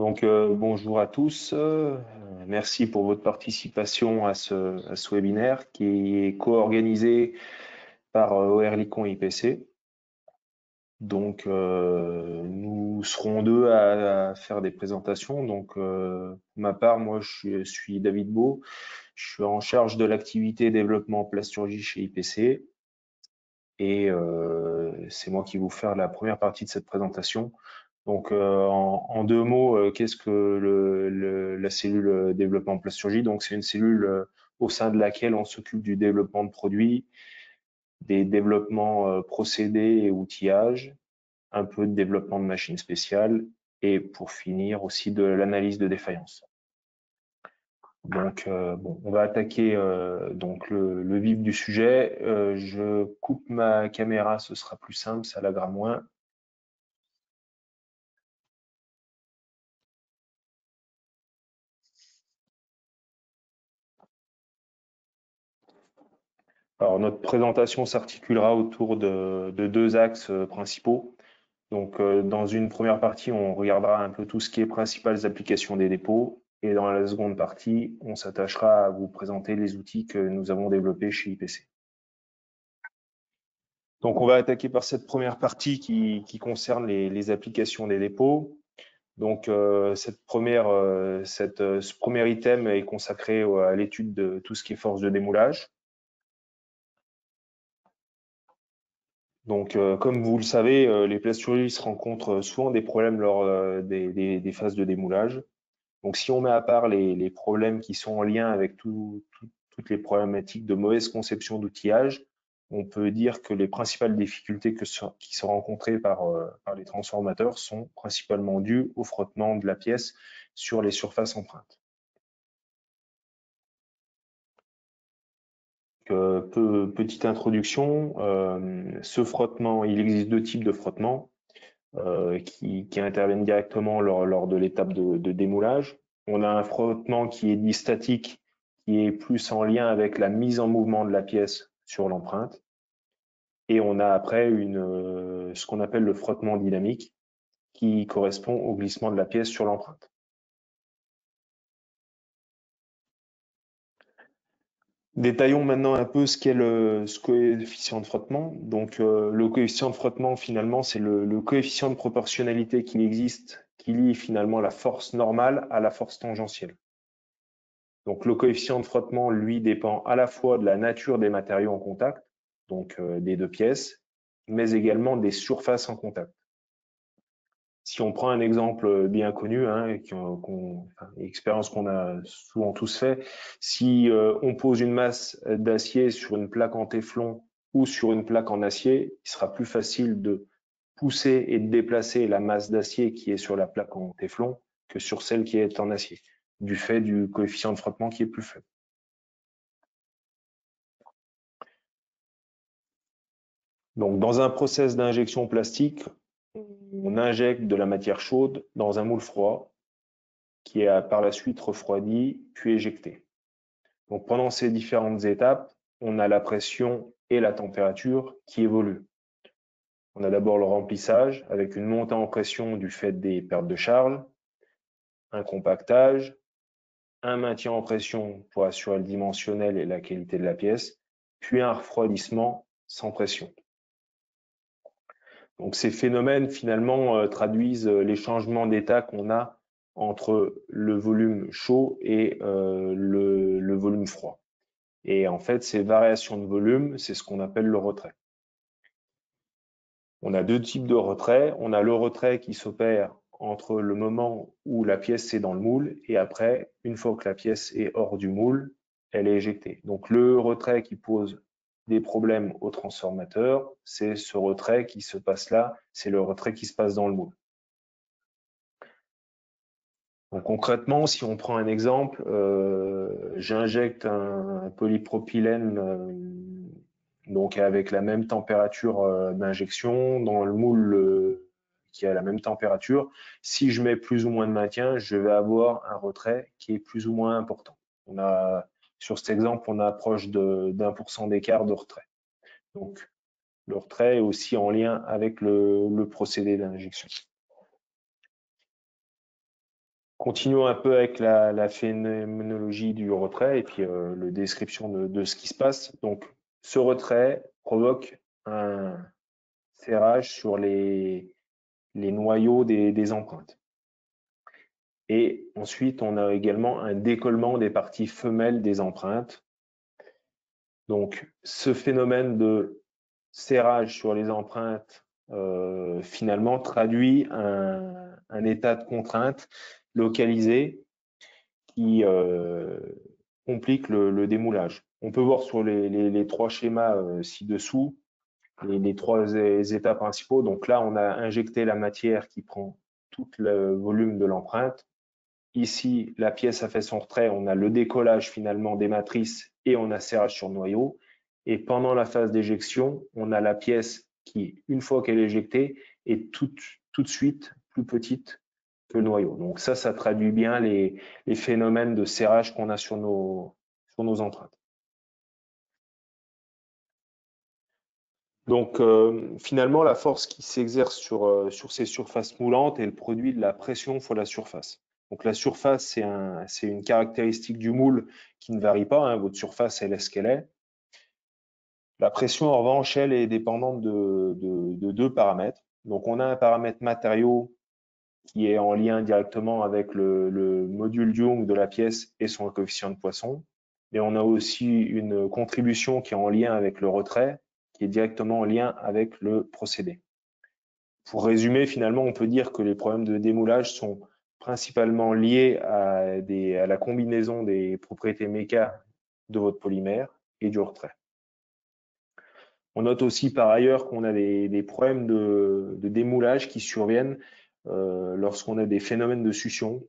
Donc, bonjour à tous. Merci pour votre participation à ce webinaire qui est co-organisé par ORLICON et IPC. Donc, nous serons deux à faire des présentations. Donc, pour ma part, moi, je suis David Beau. Je suis en charge de l'activité développement plasturgie chez IPC. Et c'est moi qui vais vous faire la première partie de cette présentation. Donc, en deux mots, qu'est-ce que la cellule développement plasturgie? Donc, c'est une cellule au sein de laquelle on s'occupe du développement de produits, des développements procédés et outillages, un peu de développement de machines spéciales et pour finir aussi de l'analyse de défaillance. Donc, bon, on va attaquer donc le vif du sujet. Je coupe ma caméra, ce sera plus simple, ça laguera moins. Alors, notre présentation s'articulera autour de deux axes principaux. Donc, dans une première partie, on regardera un peu tout ce qui est principales applications des dépôts. Et dans la seconde partie, on s'attachera à vous présenter les outils que nous avons développés chez IPC. Donc, on va attaquer par cette première partie qui concerne les applications des dépôts. Donc, ce premier item est consacré à l'étude de tout ce qui est force de démoulage. Donc, comme vous le savez, les plasturgistes rencontrent souvent des problèmes lors des phases de démoulage. Donc, si on met à part les problèmes qui sont en lien avec toutes les problématiques de mauvaise conception d'outillage, on peut dire que les principales difficultés qui sont rencontrées par les transformateurs sont principalement dues au frottement de la pièce sur les surfaces empreintes. Petite introduction, ce frottement, il existe deux types de frottement qui interviennent directement lors de l'étape de démoulage. On a un frottement qui est dit statique, qui est plus en lien avec la mise en mouvement de la pièce sur l'empreinte. Et on a après ce qu'on appelle le frottement dynamique, qui correspond au glissement de la pièce sur l'empreinte. Détaillons maintenant un peu ce qu'est ce coefficient de frottement. Donc, le coefficient de frottement, finalement, c'est le coefficient de proportionnalité qui existe, qui lie finalement la force normale à la force tangentielle. Donc, le coefficient de frottement, lui, dépend à la fois de la nature des matériaux en contact, donc des deux pièces, mais également des surfaces en contact. Si on prend un exemple bien connu, expérience qu'on a souvent tous fait, si on pose une masse d'acier sur une plaque en téflon ou sur une plaque en acier, il sera plus facile de pousser et de déplacer la masse d'acier qui est sur la plaque en téflon que sur celle qui est en acier, du fait du coefficient de frottement qui est plus faible. Donc, dans un process d'injection plastique, on injecte de la matière chaude dans un moule froid qui est par la suite refroidi puis éjecté. Donc, pendant ces différentes étapes, on a la pression et la température qui évoluent. On a d'abord le remplissage avec une montée en pression du fait des pertes de charge, un compactage, un maintien en pression pour assurer le dimensionnel et la qualité de la pièce, puis un refroidissement sans pression. Donc ces phénomènes finalement traduisent les changements d'état qu'on a entre le volume chaud et le volume froid. Et en fait, ces variations de volume, c'est ce qu'on appelle le retrait. On a deux types de retrait. On a le retrait qui s'opère entre le moment où la pièce est dans le moule et après, une fois que la pièce est hors du moule, elle est éjectée. Donc le retrait qui pose des problèmes au transformateur, c'est ce retrait qui se passe là, c'est le retrait qui se passe dans le moule. Donc concrètement, si on prend un exemple, j'injecte un polypropylène donc avec la même température d'injection dans le moule qui a la même température. Si je mets plus ou moins de maintien, je vais avoir un retrait qui est plus ou moins important. Sur cet exemple, on approche d'1% d'écart de retrait. Donc le retrait est aussi en lien avec le procédé d'injection. Continuons un peu avec la phénoménologie du retrait et puis la description de ce qui se passe. Donc, ce retrait provoque un serrage sur les noyaux des empreintes. Et ensuite, on a également un décollement des parties femelles des empreintes. Donc, ce phénomène de serrage sur les empreintes, finalement, traduit un état de contrainte localisé qui complique le démoulage. On peut voir sur les trois schémas ci-dessous les trois états principaux. Donc là, on a injecté la matière qui prend tout le volume de l'empreinte. Ici, la pièce a fait son retrait, on a le décollage finalement des matrices et on a serrage sur noyau. Et pendant la phase d'éjection, on a la pièce qui, une fois qu'elle est éjectée, est tout de suite plus petite que le noyau. Donc ça traduit bien les phénomènes de serrage qu'on a sur nos empreintes. Donc finalement, la force qui s'exerce sur ces surfaces moulantes est le produit de la pression fois la surface. Donc la surface, c'est une caractéristique du moule qui ne varie pas, hein. Votre surface, elle est ce qu'elle est. La pression, en revanche, elle est dépendante de deux paramètres. Donc on a un paramètre matériau qui est en lien directement avec le module Young de la pièce et son coefficient de Poisson. Et on a aussi une contribution qui est en lien avec le retrait, qui est directement en lien avec le procédé. Pour résumer, finalement, on peut dire que les problèmes de démoulage sont principalement liés à la combinaison des propriétés méca de votre polymère et du retrait. On note aussi par ailleurs qu'on a des problèmes de démoulage qui surviennent lorsqu'on a des phénomènes de succion.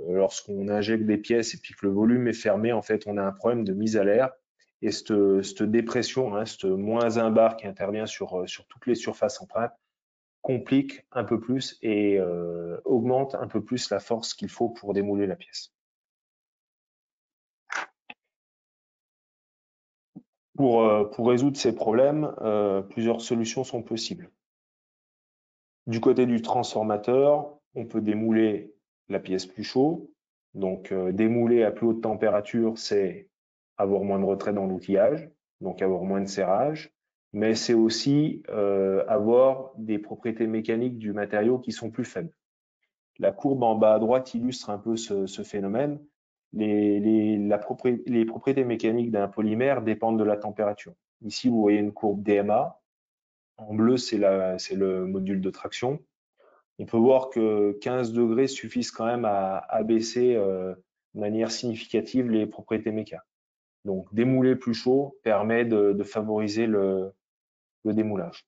Lorsqu'on injecte des pièces et puis que le volume est fermé, en fait, on a un problème de mise à l'air. Et cette dépression, hein, ce moins 1 bar qui intervient sur toutes les surfaces empreintes, complique un peu plus et augmente un peu plus la force qu'il faut pour démouler la pièce. Pour résoudre ces problèmes, plusieurs solutions sont possibles. Du côté du transformateur, on peut démouler la pièce plus chaud. Donc, démouler à plus haute température, c'est avoir moins de retrait dans l'outillage, donc avoir moins de serrage, mais c'est aussi avoir des propriétés mécaniques du matériau qui sont plus faibles. La courbe en bas à droite illustre un peu ce phénomène. Les propriétés mécaniques d'un polymère dépendent de la température. Ici, vous voyez une courbe DMA. En bleu, c'est le module de traction. On peut voir que 15 degrés suffisent quand même à abaisser de manière significative les propriétés méca. Donc, démouler plus chaud permet de favoriser le démoulage.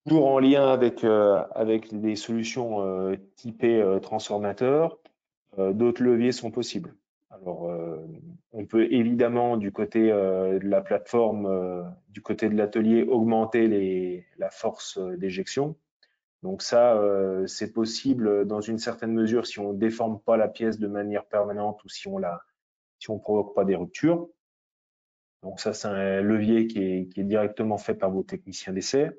Toujours en lien avec des solutions typées transformateurs, d'autres leviers sont possibles. Alors, on peut évidemment, du côté de la plateforme, du côté de l'atelier, augmenter la force d'éjection. Donc ça, c'est possible dans une certaine mesure si on ne déforme pas la pièce de manière permanente ou si on provoque pas des ruptures. Donc ça, c'est un levier qui est directement fait par vos techniciens d'essai.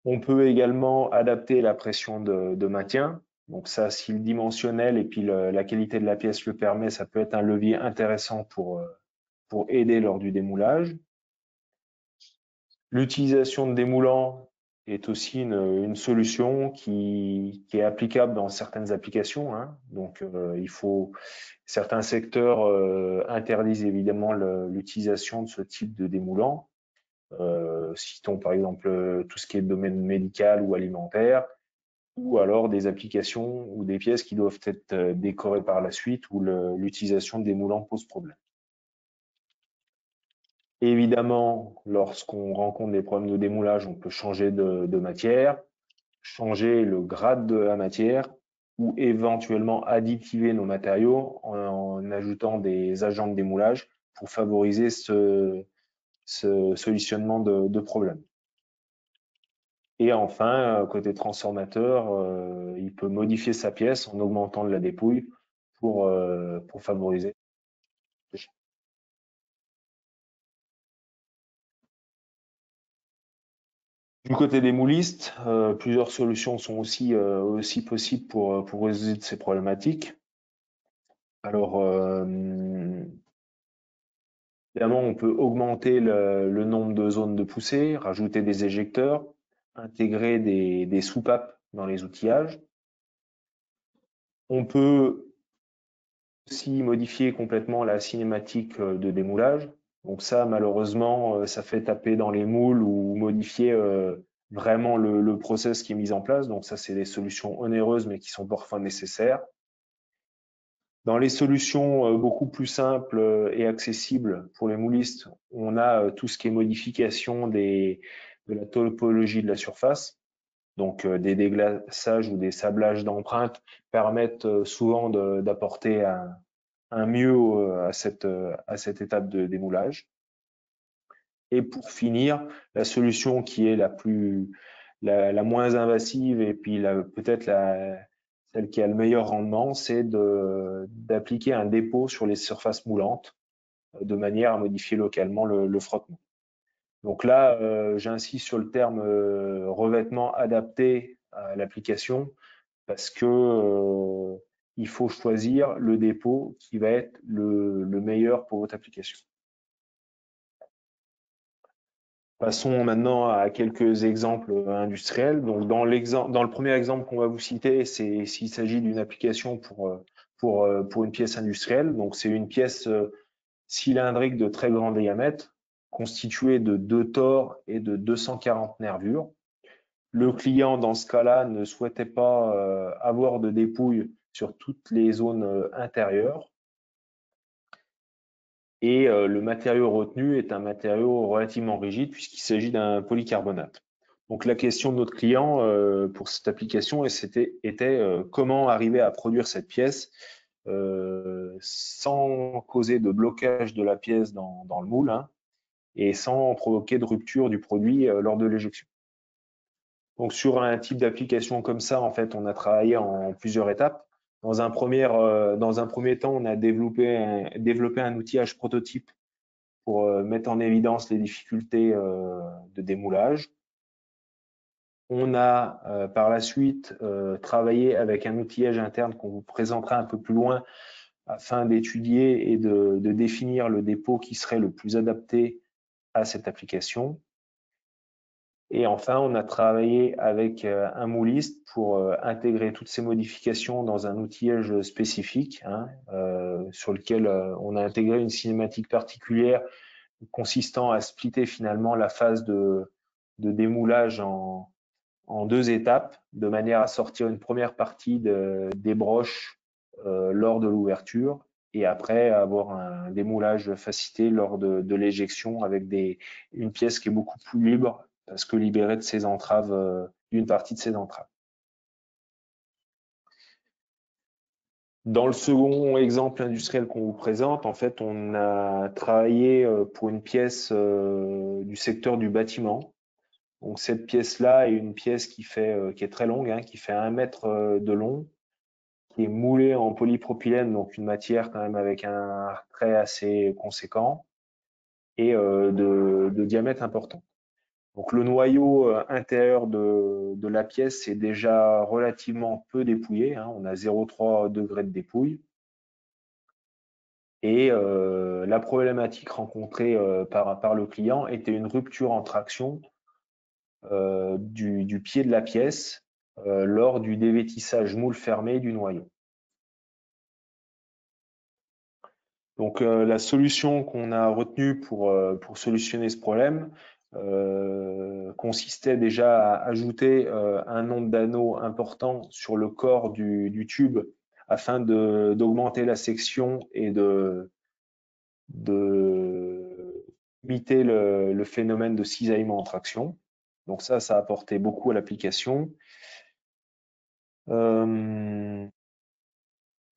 On peut également adapter la pression de maintien. Donc ça, si le dimensionnel et puis la qualité de la pièce le permet, ça peut être un levier intéressant pour aider lors du démoulage. L'utilisation de démoulants est aussi une solution qui est applicable dans certaines applications, hein. Donc, certains secteurs interdisent évidemment l'utilisation de ce type de démoulant. Citons par exemple tout ce qui est domaine médical ou alimentaire, ou alors des applications ou des pièces qui doivent être décorées par la suite où l'utilisation de démoulants pose problème. Évidemment, lorsqu'on rencontre des problèmes de démoulage, on peut changer de matière, changer le grade de la matière ou éventuellement additiver nos matériaux en ajoutant des agents de démoulage pour favoriser ce solutionnement de problèmes. Et enfin, côté transformateur, il peut modifier sa pièce en augmentant de la dépouille pour favoriser. Du côté des moulistes, plusieurs solutions sont aussi possibles pour résoudre ces problématiques. Alors, évidemment, on peut augmenter le nombre de zones de poussée, rajouter des éjecteurs, intégrer des soupapes dans les outillages. On peut aussi modifier complètement la cinématique de démoulage. Donc ça, malheureusement, ça fait taper dans les moules ou modifier vraiment le process qui est mis en place. Donc ça, c'est des solutions onéreuses, mais qui sont parfois nécessaires. Dans les solutions beaucoup plus simples et accessibles pour les moulistes, on a tout ce qui est modification de la topologie de la surface. Donc des déglaçages ou des sablages d'empreintes permettent souvent d'apporter un mieux à cette étape de démoulage. Et pour finir, la solution qui est la moins invasive et puis peut-être celle qui a le meilleur rendement, c'est d'appliquer un dépôt sur les surfaces moulantes de manière à modifier localement le frottement. Donc là, j'insiste sur le terme revêtement adapté à l'application parce que il faut choisir le dépôt qui va être le meilleur pour votre application. Passons maintenant à quelques exemples industriels. Donc, dans le premier exemple qu'on va vous citer, c'est s'il s'agit d'une application pour une pièce industrielle. Donc, c'est une pièce cylindrique de très grand diamètre, constituée de 2 tores et de 240 nervures. Le client, dans ce cas-là, ne souhaitait pas avoir de dépouille sur toutes les zones intérieures. Et le matériau retenu est un matériau relativement rigide puisqu'il s'agit d'un polycarbonate. Donc la question de notre client pour cette application était comment arriver à produire cette pièce sans causer de blocage de la pièce dans le moule, hein, et sans provoquer de rupture du produit lors de l'éjection. Donc sur un type d'application comme ça, en fait, on a travaillé en plusieurs étapes. Dans un premier temps, on a développé un outillage prototype pour mettre en évidence les difficultés de démoulage. On a par la suite travaillé avec un outillage interne qu'on vous présentera un peu plus loin afin d'étudier et de définir le dépôt qui serait le plus adapté à cette application. Et enfin, on a travaillé avec un mouliste pour intégrer toutes ces modifications dans un outillage spécifique, hein, sur lequel on a intégré une cinématique particulière consistant à splitter finalement la phase de démoulage en 2 étapes, de manière à sortir une première partie des broches lors de l'ouverture et après avoir un démoulage facilité lors de l'éjection avec une pièce qui est beaucoup plus libre parce que libérée de ses entraves, d'une partie de ses entraves. Dans le second exemple industriel qu'on vous présente, en fait, on a travaillé pour une pièce du secteur du bâtiment. Donc cette pièce-là est une pièce qui est très longue, hein, qui fait 1 mètre de long, qui est moulée en polypropylène, donc une matière quand même avec un trait assez conséquent et de diamètre important. Donc le noyau intérieur de la pièce est déjà relativement peu dépouillé, hein, on a 0,3 degrés de dépouille. Et la problématique rencontrée par le client était une rupture en traction du pied de la pièce lors du dévêtissage moule fermé du noyau. Donc la solution qu'on a retenue pour solutionner ce problème consistait déjà à ajouter un nombre d'anneaux important sur le corps du tube afin d'augmenter la section et de limiter le phénomène de cisaillement en traction. Donc ça a apporté beaucoup à l'application.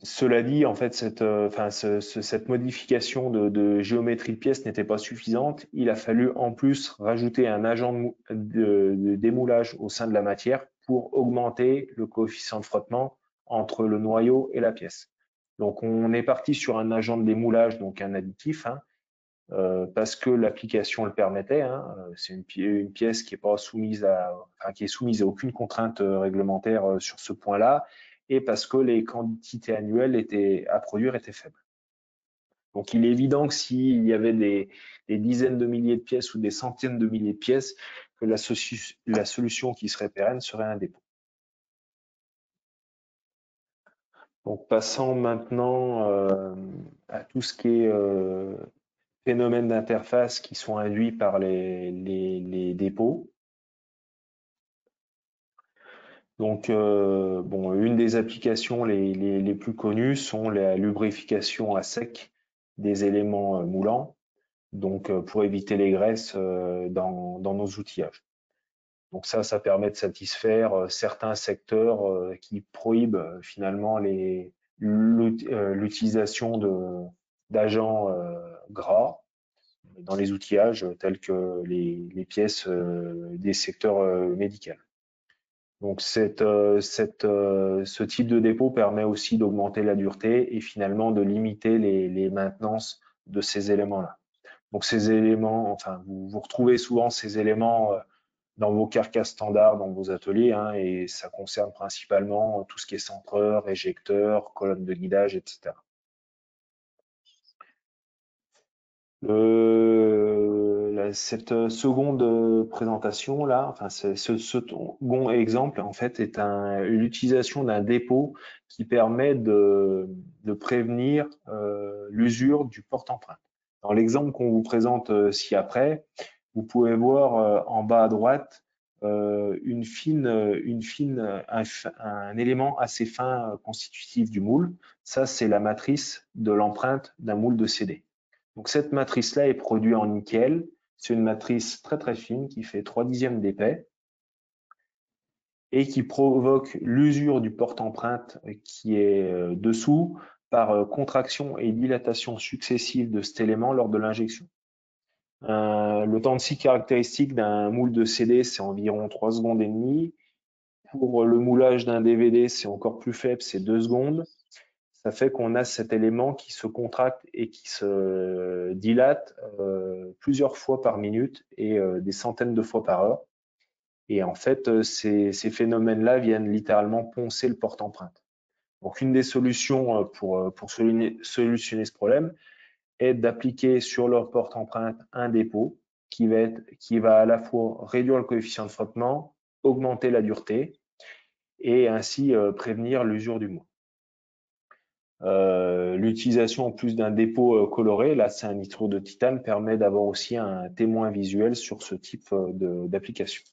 Cela dit, en fait, cette modification de géométrie de pièce n'était pas suffisante. Il a fallu en plus rajouter un agent de démoulage au sein de la matière pour augmenter le coefficient de frottement entre le noyau et la pièce. Donc on est parti sur un agent de démoulage, donc un additif, hein, parce que l'application le permettait. Hein. C'est une pièce qui est pas soumise qui est soumise à aucune contrainte réglementaire sur ce point-là, et parce que les quantités annuelles à produire étaient faibles. Donc, il est évident que s'il y avait des dizaines de milliers de pièces ou des centaines de milliers de pièces, que la solution qui serait pérenne serait un dépôt. Donc, passons maintenant à tout ce qui est phénomènes d'interface qui sont induits par les dépôts. Donc, bon, une des applications les plus connues sont la lubrification à sec des éléments moulants, donc pour éviter les graisses dans nos outillages. Donc ça permet de satisfaire certains secteurs qui prohibent finalement l'utilisation d'agents gras dans les outillages tels que les pièces des secteurs médicaux. Donc ce type de dépôt permet aussi d'augmenter la dureté et finalement de limiter les maintenances de ces éléments-là. Donc ces éléments, enfin vous retrouvez souvent ces éléments dans vos carcasses standards, dans vos ateliers, hein, et ça concerne principalement tout ce qui est centreur, éjecteur, colonne de guidage, etc. Cette seconde présentation là, enfin ce second exemple en fait est l'utilisation d'un dépôt qui permet de prévenir l'usure du porte-empreinte. Dans l'exemple qu'on vous présente ci-après, vous pouvez voir en bas à droite un élément assez fin constitutif du moule. Ça, c'est la matrice de l'empreinte d'un moule de CD. Donc cette matrice-là est produite en nickel. C'est une matrice très très fine qui fait 3/10 d'épais et qui provoque l'usure du porte-empreinte qui est dessous par contraction et dilatation successive de cet élément lors de l'injection. Le temps de scie caractéristique d'un moule de CD, c'est environ 3 secondes et demie. Pour le moulage d'un DVD, c'est encore plus faible, c'est 2 secondes. Ça fait qu'on a cet élément qui se contracte et qui se dilate plusieurs fois par minute et des centaines de fois par heure. Et en fait, ces phénomènes-là viennent littéralement poncer le porte-empreinte. Donc, une des solutions pour solutionner ce problème est d'appliquer sur leur porte-empreinte un dépôt qui va à la fois réduire le coefficient de frottement, augmenter la dureté et ainsi prévenir l'usure du moule. L'utilisation en plus d'un dépôt coloré, là c'est un nitrure de titane, permet d'avoir aussi un témoin visuel sur ce type d'application.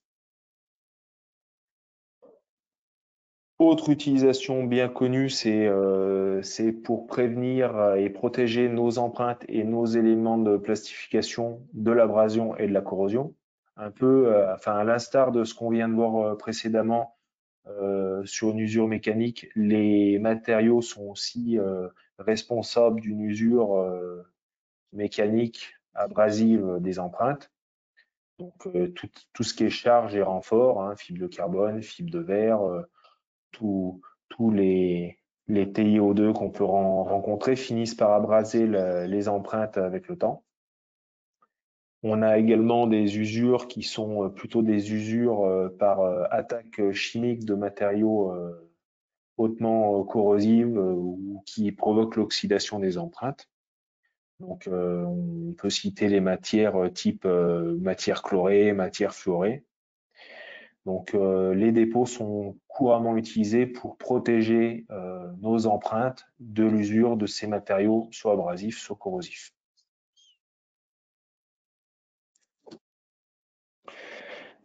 Autre utilisation bien connue, c'est pour prévenir et protéger nos empreintes et nos éléments de plastification de l'abrasion et de la corrosion. Un peu, enfin à l'instar de ce qu'on vient de voir précédemment sur une usure mécanique, les matériaux sont aussi responsables d'une usure mécanique abrasive des empreintes. Donc tout ce qui est charge et renfort, hein, fibre de carbone, fibre de verre, tous les TiO2 qu'on peut rencontrer finissent par abraser les empreintes avec le temps. On a également des usures qui sont plutôt des usures par attaque chimique de matériaux hautement corrosives ou qui provoquent l'oxydation des empreintes. Donc, on peut citer les matières type matière chlorée, matière fluorée. Donc, les dépôts sont couramment utilisés pour protéger nos empreintes de l'usure de ces matériaux, soit abrasifs, soit corrosifs.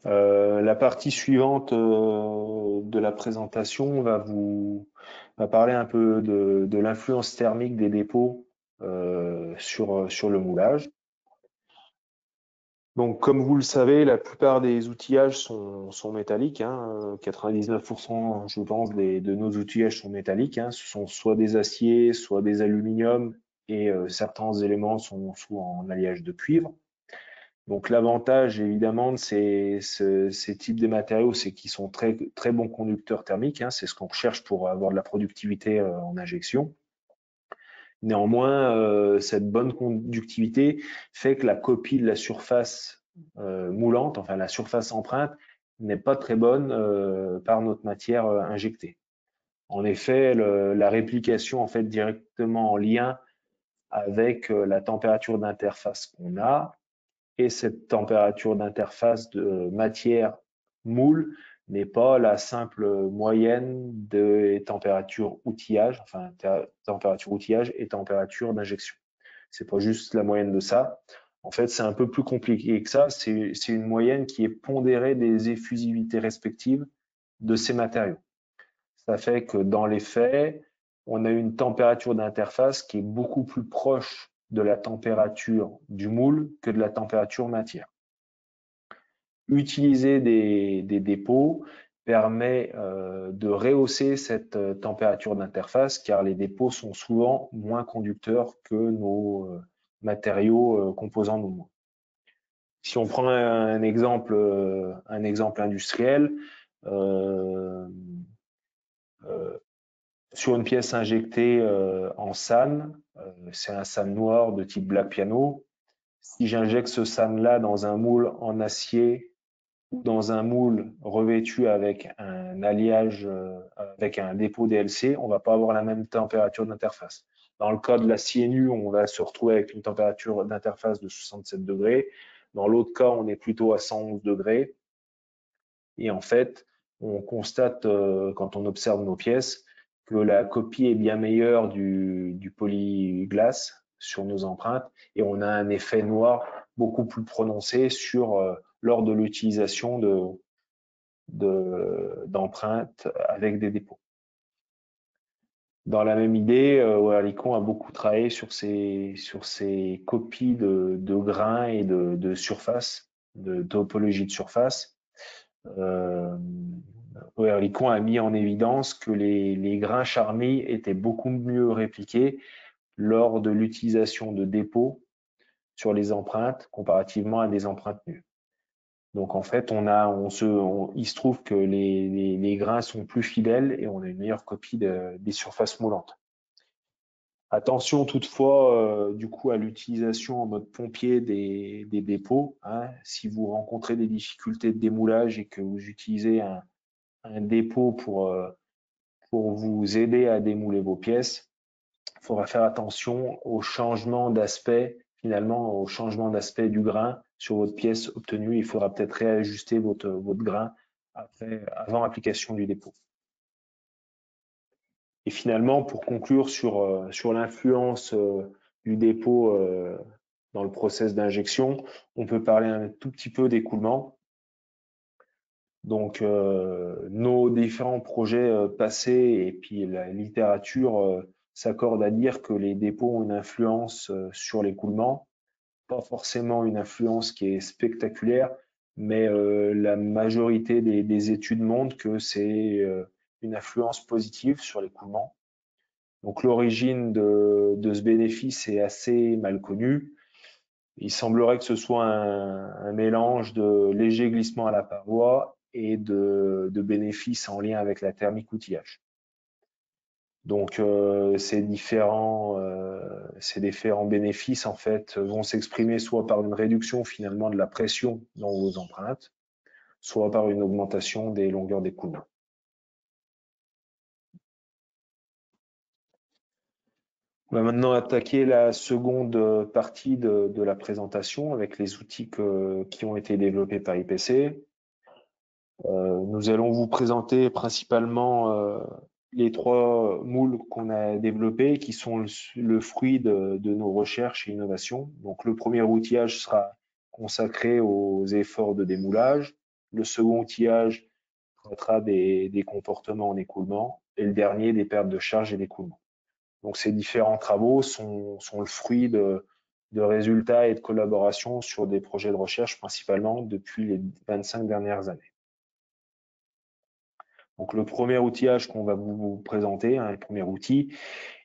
La partie suivante de la présentation va parler un peu de l'influence thermique des dépôts sur le moulage. Donc, comme vous le savez, la plupart des outillages sont métalliques. Hein, 99%, je pense, de nos outillages sont métalliques. Hein, ce sont soit des aciers, soit des aluminiums, et certains éléments sont en alliage de cuivre. Donc, l'avantage, évidemment, de ces types de matériaux, c'est qu'ils sont très, très bons conducteurs thermiques. Hein, c'est ce qu'on recherche pour avoir de la productivité en injection. Néanmoins, cette bonne conductivité fait que la copie de la surface moulante, enfin la surface empreinte, n'est pas très bonne par notre matière injectée. En effet, la réplication en fait directement en lien avec la température d'interface qu'on a, et cette température d'interface de matière moule n'est pas la simple moyenne des températures outillage, enfin température outillage et température d'injection. C'est pas juste la moyenne de ça. En fait, c'est un peu plus compliqué que ça. C'est une moyenne qui est pondérée des effusivités respectives de ces matériaux. Ça fait que dans les faits, on a une température d'interface qui est beaucoup plus proche de la température du moule que de la température matière. Utiliser des dépôts permet de rehausser cette température d'interface, car les dépôts sont souvent moins conducteurs que nos matériaux composants normaux. Si on prend un exemple industriel, sur une pièce injectée en SAN, c'est un SAN noir de type Black Piano. Si j'injecte ce SAN-là dans un moule en acier ou dans un moule revêtu avec un alliage, avec un dépôt DLC, on ne va pas avoir la même température d'interface. Dans le cas de l'acier nu, on va se retrouver avec une température d'interface de 67 degrés. Dans l'autre cas, on est plutôt à 111 degrés. Et en fait, on constate, quand on observe nos pièces, que la copie est bien meilleure du polyglace sur nos empreintes, et on a un effet noir beaucoup plus prononcé lors de l'utilisation d'empreintes avec des dépôts. Dans la même idée, Oerlikon a beaucoup travaillé sur ces copies de grains et de surface, de topologie de surface. Oerlikon a mis en évidence que les grains charmilles étaient beaucoup mieux répliqués lors de l'utilisation de dépôts sur les empreintes comparativement à des empreintes nues. Donc en fait, il se trouve que les grains sont plus fidèles et on a une meilleure copie des surfaces moulantes. Attention toutefois, du coup, à l'utilisation en mode pompier des dépôts. Hein. Si vous rencontrez des difficultés de démoulage et que vous utilisez un dépôt pour vous aider à démouler vos pièces, il faudra faire attention au changement d'aspect, finalement, au changement d'aspect du grain sur votre pièce obtenue. Il faudra peut-être réajuster votre grain avant application du dépôt. Et finalement, pour conclure sur l'influence du dépôt dans le process d'injection, on peut parler un tout petit peu d'écoulement. Donc, nos différents projets passés et puis la littérature s'accordent à dire que les dépôts ont une influence sur l'écoulement, pas forcément une influence qui est spectaculaire, mais la majorité des études montrent que c'est une influence positive sur l'écoulement. Donc l'origine de ce bénéfice est assez mal connue. Il semblerait que ce soit un mélange de léger glissement à la paroi et de bénéfices en lien avec la thermique outillage. Donc ces différents bénéfices en fait vont s'exprimer soit par une réduction finalement de la pression dans vos empreintes, soit par une augmentation des longueurs d'écoulement. On va maintenant attaquer la seconde partie de la présentation avec les outils qui ont été développés par IPC. Nous allons vous présenter principalement les 3 moules qu'on a développés, qui sont le fruit de nos recherches et innovations. Donc, le premier outillage sera consacré aux efforts de démoulage. Le second outillage traitera des comportements en écoulement. Et le dernier, des pertes de charge et d'écoulement. Donc, ces différents travaux sont le fruit de résultats et de collaborations sur des projets de recherche, principalement depuis les 25 dernières années. Donc, le premier outillage qu'on va vous présenter, le premier outil,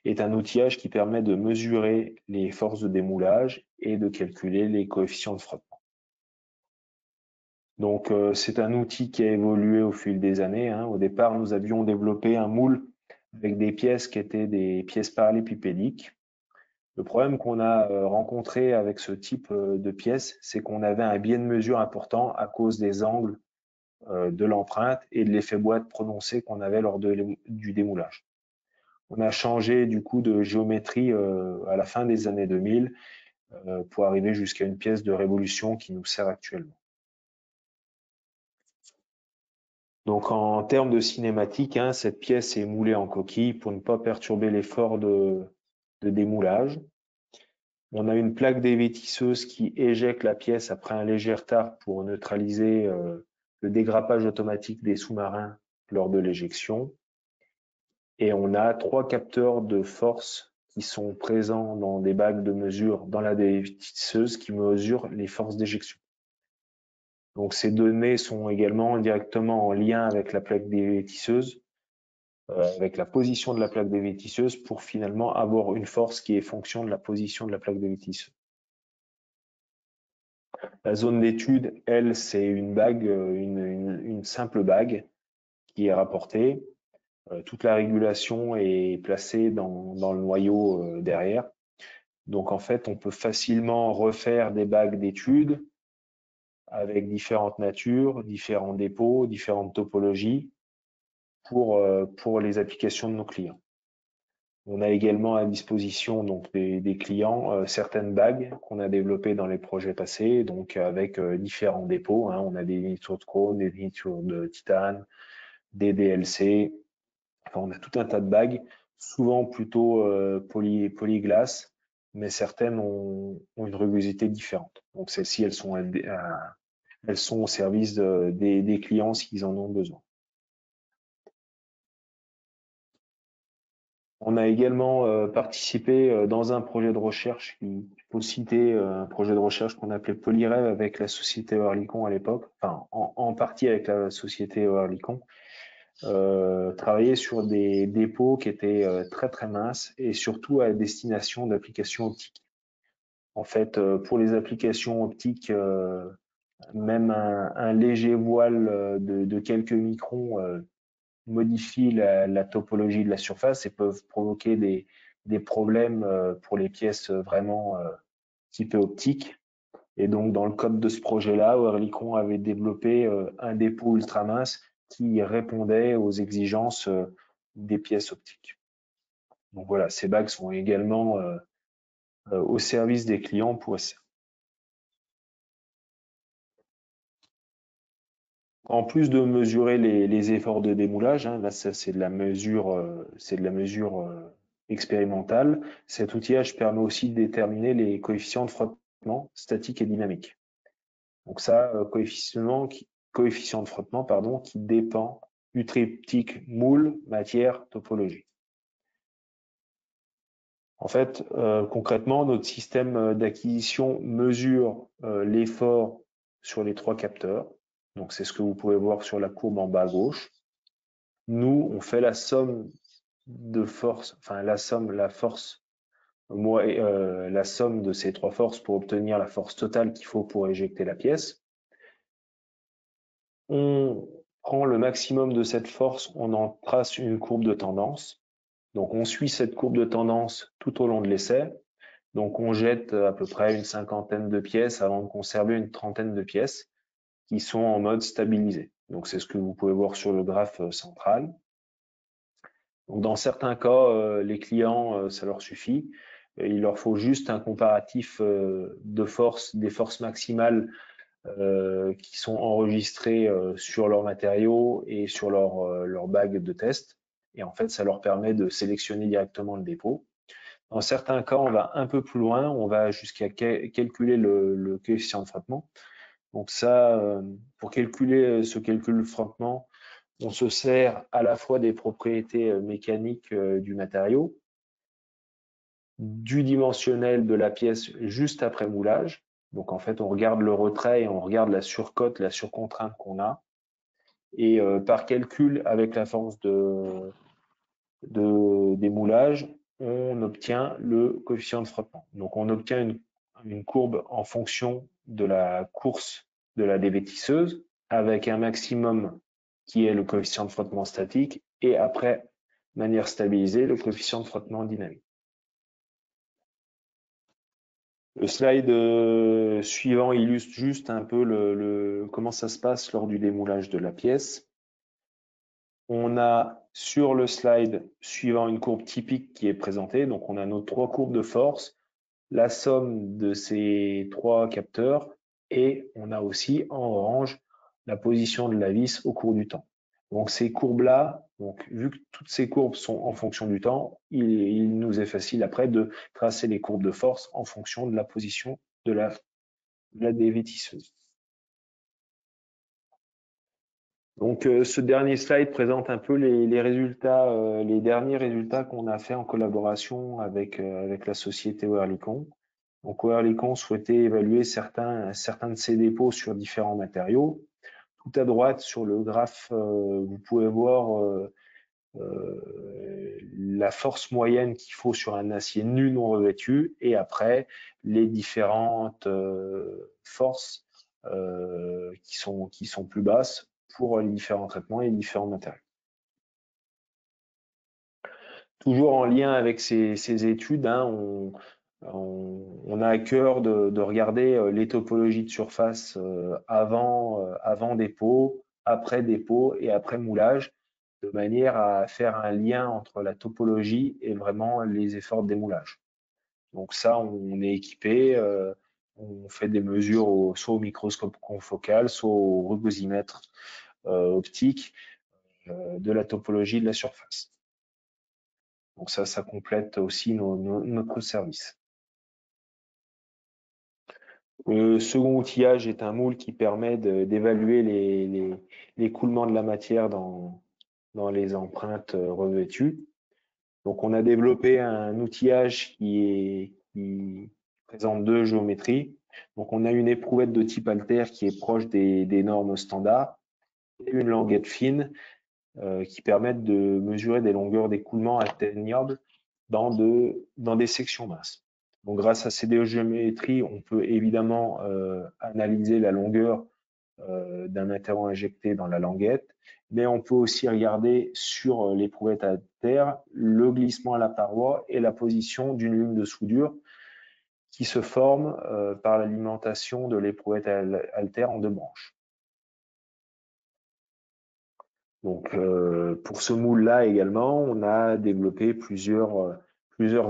est un outillage qui permet de mesurer les forces de démoulage et de calculer les coefficients de frottement. Donc, c'est un outil qui a évolué au fil des années. Au départ, nous avions développé un moule avec des pièces qui étaient des pièces parallélépipédiques. Le problème qu'on a rencontré avec ce type de pièce, c'est qu'on avait un biais de mesure important à cause des angles de l'empreinte et de l'effet boîte prononcé qu'on avait lors du démoulage. On a changé du coup de géométrie à la fin des années 2000 pour arriver jusqu'à une pièce de révolution qui nous sert actuellement. Donc en termes de cinématique, hein, cette pièce est moulée en coquille pour ne pas perturber l'effort de démoulage. On a une plaque dévêtisseuse qui éjecte la pièce après un léger retard pour neutraliser le dégrappage automatique des sous-marins lors de l'éjection. Et on a 3 capteurs de force qui sont présents dans des bagues de mesure dans la dévêtisseuse qui mesurent les forces d'éjection. Donc ces données sont également directement en lien avec la plaque dévêtisseuse, avec la position de la plaque dévêtisseuse pour finalement avoir une force qui est fonction de la position de la plaque dévêtisseuse. La zone d'étude, elle, c'est une bague, une simple bague qui est rapportée. Toute la régulation est placée dans le noyau derrière. Donc en fait, on peut facilement refaire des bagues d'études avec différentes natures, différents dépôts, différentes topologies pour les applications de nos clients. On a également à disposition donc des clients certaines bagues qu'on a développées dans les projets passés, donc avec différents dépôts. Hein. On a des nitrures de chrome, des nitrures de titane, des DLC. Enfin, on a tout un tas de bagues, souvent plutôt polyglace, mais certaines ont une rugosité différente. Donc celles-ci, elles sont au service des clients s'ils en ont besoin. On a également participé dans un projet de recherche, il faut citer un projet de recherche qu'on appelait Polyrêve avec la société Oerlikon à l'époque, enfin en partie avec la société Oerlikon, travailler sur des dépôts qui étaient très très minces et surtout à destination d'applications optiques. En fait, pour les applications optiques, même un léger voile de quelques microns modifient la topologie de la surface et peuvent provoquer des problèmes pour les pièces vraiment typées optiques. Et donc, dans le code de ce projet-là, Oerlikon avait développé un dépôt ultra mince qui répondait aux exigences des pièces optiques. Donc voilà, ces bagues sont également au service des clients pour SR. En plus de mesurer les efforts de démoulage, hein, là c'est de la mesure, expérimentale. Cet outillage permet aussi de déterminer les coefficients de frottement statique et dynamique. Donc ça, coefficient de frottement pardon, qui dépend du triptyque moule, matière, topologie. En fait, concrètement, notre système d'acquisition mesure l'effort sur les 3 capteurs. Donc c'est ce que vous pouvez voir sur la courbe en bas à gauche. Nous, on fait la somme de forces, enfin la somme de ces 3 forces pour obtenir la force totale qu'il faut pour éjecter la pièce. On prend le maximum de cette force, on en trace une courbe de tendance. Donc on suit cette courbe de tendance tout au long de l'essai. Donc on jette à peu près une cinquantaine de pièces avant de conserver une trentaine de pièces qui sont en mode stabilisé. Donc c'est ce que vous pouvez voir sur le graphe central. Donc dans certains cas, les clients, ça leur suffit. Il leur faut juste un comparatif de force, des forces maximales qui sont enregistrées sur leurs matériaux et sur leur bague de test. Et en fait, ça leur permet de sélectionner directement le dépôt. Dans certains cas, on va un peu plus loin, on va jusqu'à calculer le coefficient de frottement. Donc ça, pour calculer ce calcul de frottement, on se sert à la fois des propriétés mécaniques du matériau, du dimensionnel de la pièce juste après moulage. Donc en fait, on regarde le retrait et on regarde la surcote, la surcontrainte qu'on a. Et par calcul avec la force des moulages, on obtient le coefficient de frottement. Donc on obtient une courbe en fonction de la course de la dévêtisseuse avec un maximum qui est le coefficient de frottement statique et après, de manière stabilisée, le coefficient de frottement dynamique. Le slide suivant illustre juste un peu comment ça se passe lors du démoulage de la pièce. On a sur le slide suivant une courbe typique qui est présentée. Donc, on a nos 3 courbes de force, la somme de ces 3 capteurs, et on a aussi en orange la position de la vis au cours du temps. Donc, ces courbes-là, vu que toutes ces courbes sont en fonction du temps, il nous est facile après de tracer les courbes de force en fonction de la position de la dévêtisseuse. Donc, ce dernier slide présente un peu les résultats, les derniers résultats qu'on a fait en collaboration avec la société Oerlikon. Donc, Oerlikon souhaitait évaluer certains de ses dépôts sur différents matériaux. Tout à droite sur le graphe, vous pouvez voir la force moyenne qu'il faut sur un acier nu non revêtu, et après les différentes forces qui sont plus basses pour les différents traitements et les différents matériaux. Toujours en lien avec ces études, hein, on a à cœur de regarder les topologies de surface avant dépôt, après dépôt et après moulage, de manière à faire un lien entre la topologie et vraiment les efforts de démoulage. Donc ça, on est équipé, on fait des mesures soit au microscope confocal, soit au rugosimètre optique de la topologie de la surface. Donc ça complète aussi notre service. Le second outillage est un moule qui permet d'évaluer l'écoulement de la matière dans les empreintes revêtues. Donc on a développé un outillage qui présente 2 géométries. Donc on a une éprouvette de type Altair qui est proche des normes standards et une languette fine qui permettent de mesurer des longueurs d'écoulement atteignables dans des sections minces. Donc, grâce à ces deux géométries, on peut évidemment analyser la longueur d'un interrompt injecté dans la languette, mais on peut aussi regarder sur l'éprouvette Altair le glissement à la paroi et la position d'une ligne de soudure qui se forme par l'alimentation de l'éprouvette Altair en 2 branches. Donc, pour ce moule-là également, on a développé plusieurs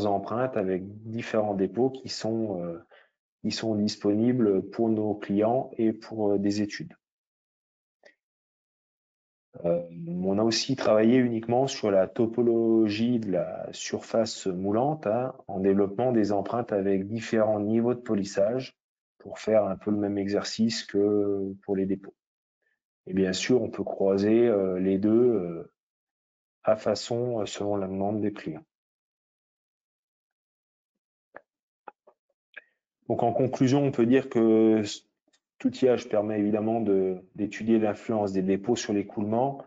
empreintes avec différents dépôts qui sont disponibles pour nos clients et pour des études. On a aussi travaillé uniquement sur la topologie de la surface moulante, hein, en développant des empreintes avec différents niveaux de polissage pour faire un peu le même exercice que pour les dépôts. Et bien sûr, on peut croiser les deux à façon selon la demande des clients. Donc en conclusion, on peut dire que cet outillage permet évidemment d'étudier l'influence des dépôts sur l'écoulement,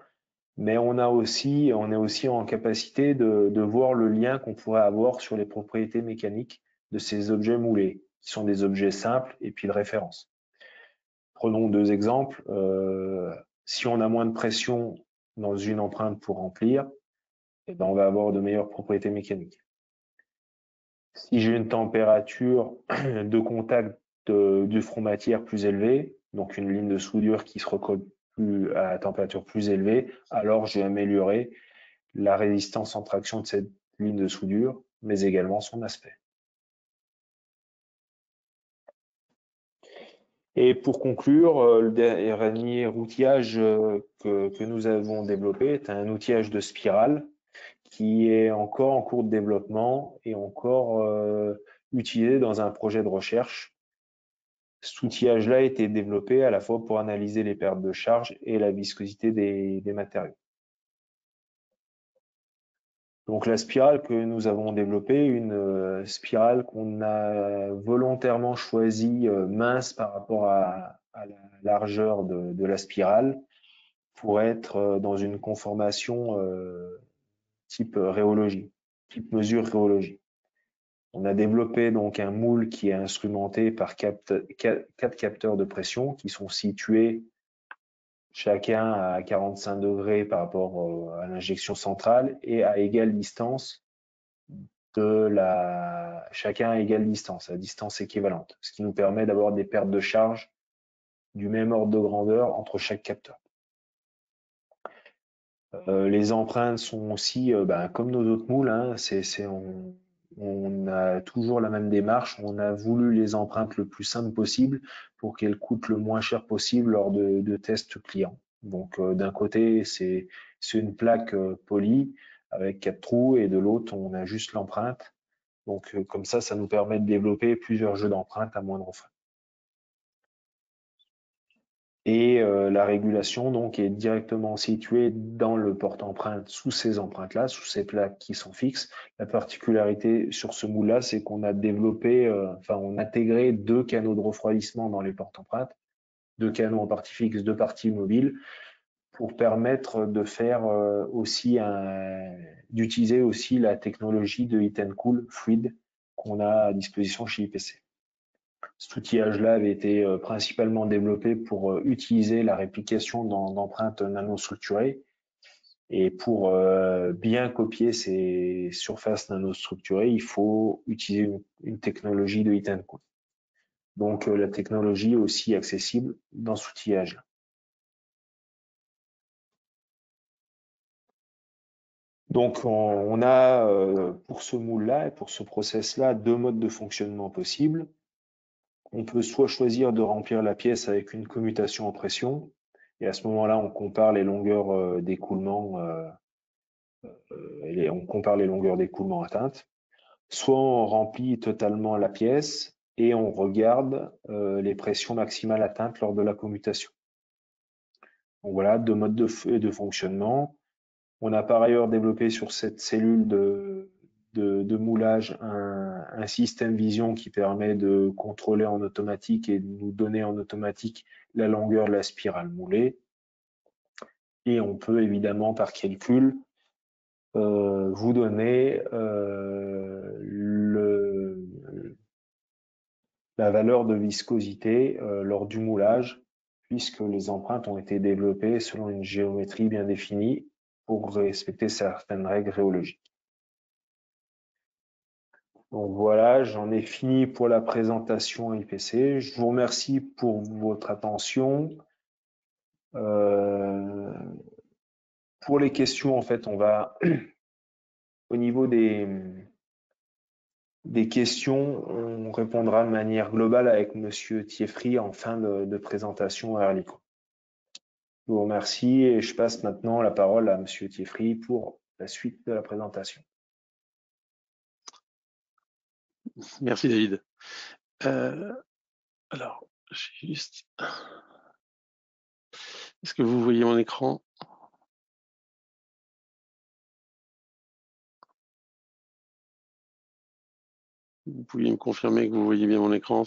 mais on est aussi en capacité de voir le lien qu'on pourrait avoir sur les propriétés mécaniques de ces objets moulés, qui sont des objets simples et puis de référence. Prenons 2 exemples. Si on a moins de pression dans une empreinte pour remplir, eh ben on va avoir de meilleures propriétés mécaniques. Si j'ai une température de contact du front matière plus élevée, donc une ligne de soudure qui se recolle à température plus élevée, alors j'ai amélioré la résistance en traction de cette ligne de soudure, mais également son aspect. Et pour conclure, le dernier outillage que nous avons développé est un outillage de spirale qui est encore en cours de développement et encore utilisé dans un projet de recherche. Cet outillage-là a été développé à la fois pour analyser les pertes de charge et la viscosité des matériaux. Donc la spirale que nous avons développée, une spirale qu'on a volontairement choisie mince par rapport à la largeur de la spirale pour être dans une conformation type rhéologie, type mesure rhéologie. On a développé donc un moule qui est instrumenté par 4 capteurs de pression qui sont situés chacun à 45 degrés par rapport à l'injection centrale et à égale distance chacun à égale distance, à distance équivalente, ce qui nous permet d'avoir des pertes de charge du même ordre de grandeur entre chaque capteur. Les empreintes sont aussi, comme nos autres moules, hein, on a toujours la même démarche. On a voulu les empreintes le plus simples possible pour qu'elles coûtent le moins cher possible lors de tests clients. Donc d'un côté, c'est une plaque polie avec 4 trous et de l'autre, on a juste l'empreinte. Donc comme ça nous permet de développer plusieurs jeux d'empreintes à moindre frais. Et la régulation donc est directement située dans le porte-empreinte sous ces empreintes-là, sous ces plaques qui sont fixes. La particularité sur ce moule-là, c'est qu'on a développé, on a intégré 2 canaux de refroidissement dans les porte-empreintes, 2 canaux en partie fixe, 2 parties mobiles, pour permettre de faire d'utiliser aussi la technologie de Heat and Cool fluide qu'on a à disposition chez IPC. Cet outillage-là avait été principalement développé pour utiliser la réplication d'empreintes nanostructurées. Et pour bien copier ces surfaces nanostructurées, il faut utiliser une technologie de Heat and Cool. Donc la technologie est aussi accessible dans cet outillage-là. Donc on a pour ce moule-là et pour ce process-là 2 modes de fonctionnement possibles. On peut soit choisir de remplir la pièce avec une commutation en pression, et à ce moment-là, on compare les longueurs d'écoulement, atteintes. Soit on remplit totalement la pièce et on regarde les pressions maximales atteintes lors de la commutation. Donc voilà, 2 modes de fonctionnement. On a par ailleurs développé sur cette cellule de moulage un système vision qui permet de contrôler en automatique et de nous donner en automatique la longueur de la spirale moulée. Et on peut évidemment par calcul vous donner la valeur de viscosité lors du moulage, puisque les empreintes ont été développées selon une géométrie bien définie pour respecter certaines règles rhéologiques. Donc voilà, j'en ai fini pour la présentation IPC. Je vous remercie pour votre attention. Pour les questions, en fait, on va au niveau des questions, on répondra de manière globale avec Monsieur Thieffry en fin de présentation à Erlicon. Je vous remercie et je passe maintenant la parole à Monsieur Thieffry pour la suite de la présentation. Merci David. Alors, juste... Est-ce que vous voyez mon écran? Vous pouviez me confirmer que vous voyez bien mon écran?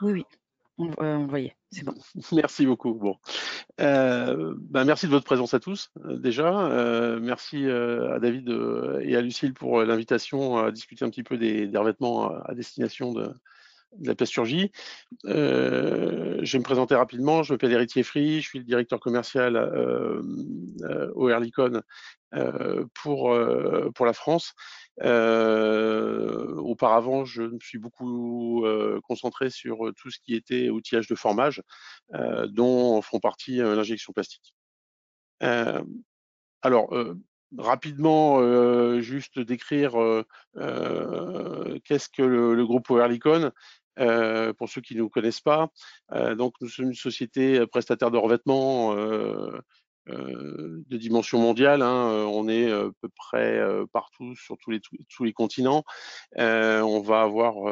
Oui, on le voyait, c'est bon. Merci beaucoup. Bon. Merci de votre présence à tous, déjà. Merci à David et à Lucille pour l'invitation à discuter un petit peu des revêtements à destination de la plasturgie. Je vais me présenter rapidement. Je m'appelle Eric Thieffry, je suis le directeur commercial au Erlicon pour la France. Auparavant, je me suis beaucoup concentré sur tout ce qui était outillage de formage, dont font partie l'injection plastique. Rapidement, juste décrire qu'est-ce que le groupe Oerlikon. Pour ceux qui ne nous connaissent pas, donc nous sommes une société prestataire de revêtements de dimension mondiale. On est à peu près partout sur tous les continents. On va avoir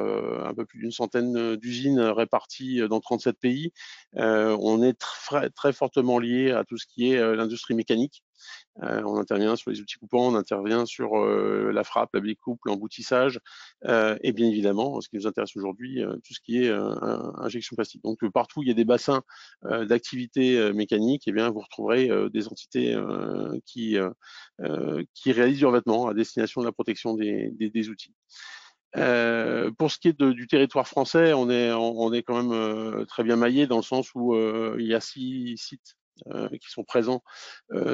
un peu plus d'une centaine d'usines réparties dans 37 pays. On est très fortement lié à tout ce qui est l'industrie mécanique. On intervient sur les outils coupants, on intervient sur la frappe, la découpe, l'emboutissage, et bien évidemment, ce qui nous intéresse aujourd'hui, tout ce qui est injection plastique. Donc partout où il y a des bassins d'activité mécanique, eh bien vous retrouverez des entités qui réalisent du revêtement à destination de la protection des outils. Pour ce qui est du territoire français, on est quand même très bien maillé dans le sens où il y a 6 sites qui sont présents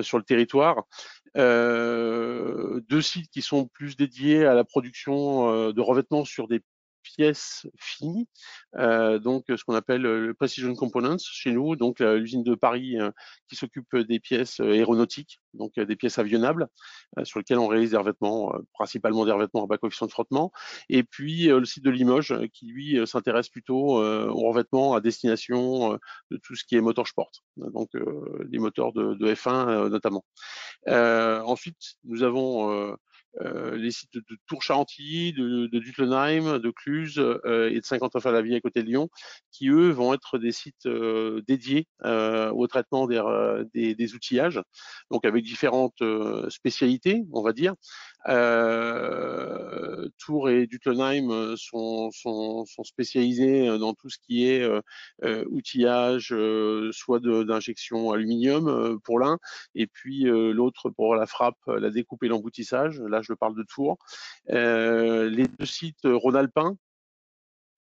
sur le territoire. 2 sites qui sont plus dédiés à la production de revêtements sur des pièces finies, donc ce qu'on appelle le Precision Components chez nous, donc l'usine de Paris qui s'occupe des pièces aéronautiques, donc des pièces avionnables, sur lesquelles on réalise des revêtements, principalement des revêtements à bas coefficient de frottement, et puis le site de Limoges qui lui s'intéresse plutôt aux revêtements à destination de tout ce qui est motorsport, donc les moteurs de F1 notamment. Ensuite, nous avons les sites de Tours-Chantilly, de Duttenheim, de Cluses et de Saint-Quentin-Fallavier à côté de Lyon, qui eux vont être des sites dédiés au traitement des outillages, donc avec différentes spécialités, on va dire. Tours et Duttenheim sont spécialisés dans tout ce qui est outillage, soit d'injection aluminium pour l'un, et puis l'autre pour la frappe, la découpe et l'emboutissage. Là, je parle de Tours. Les 2 sites rhône-alpins,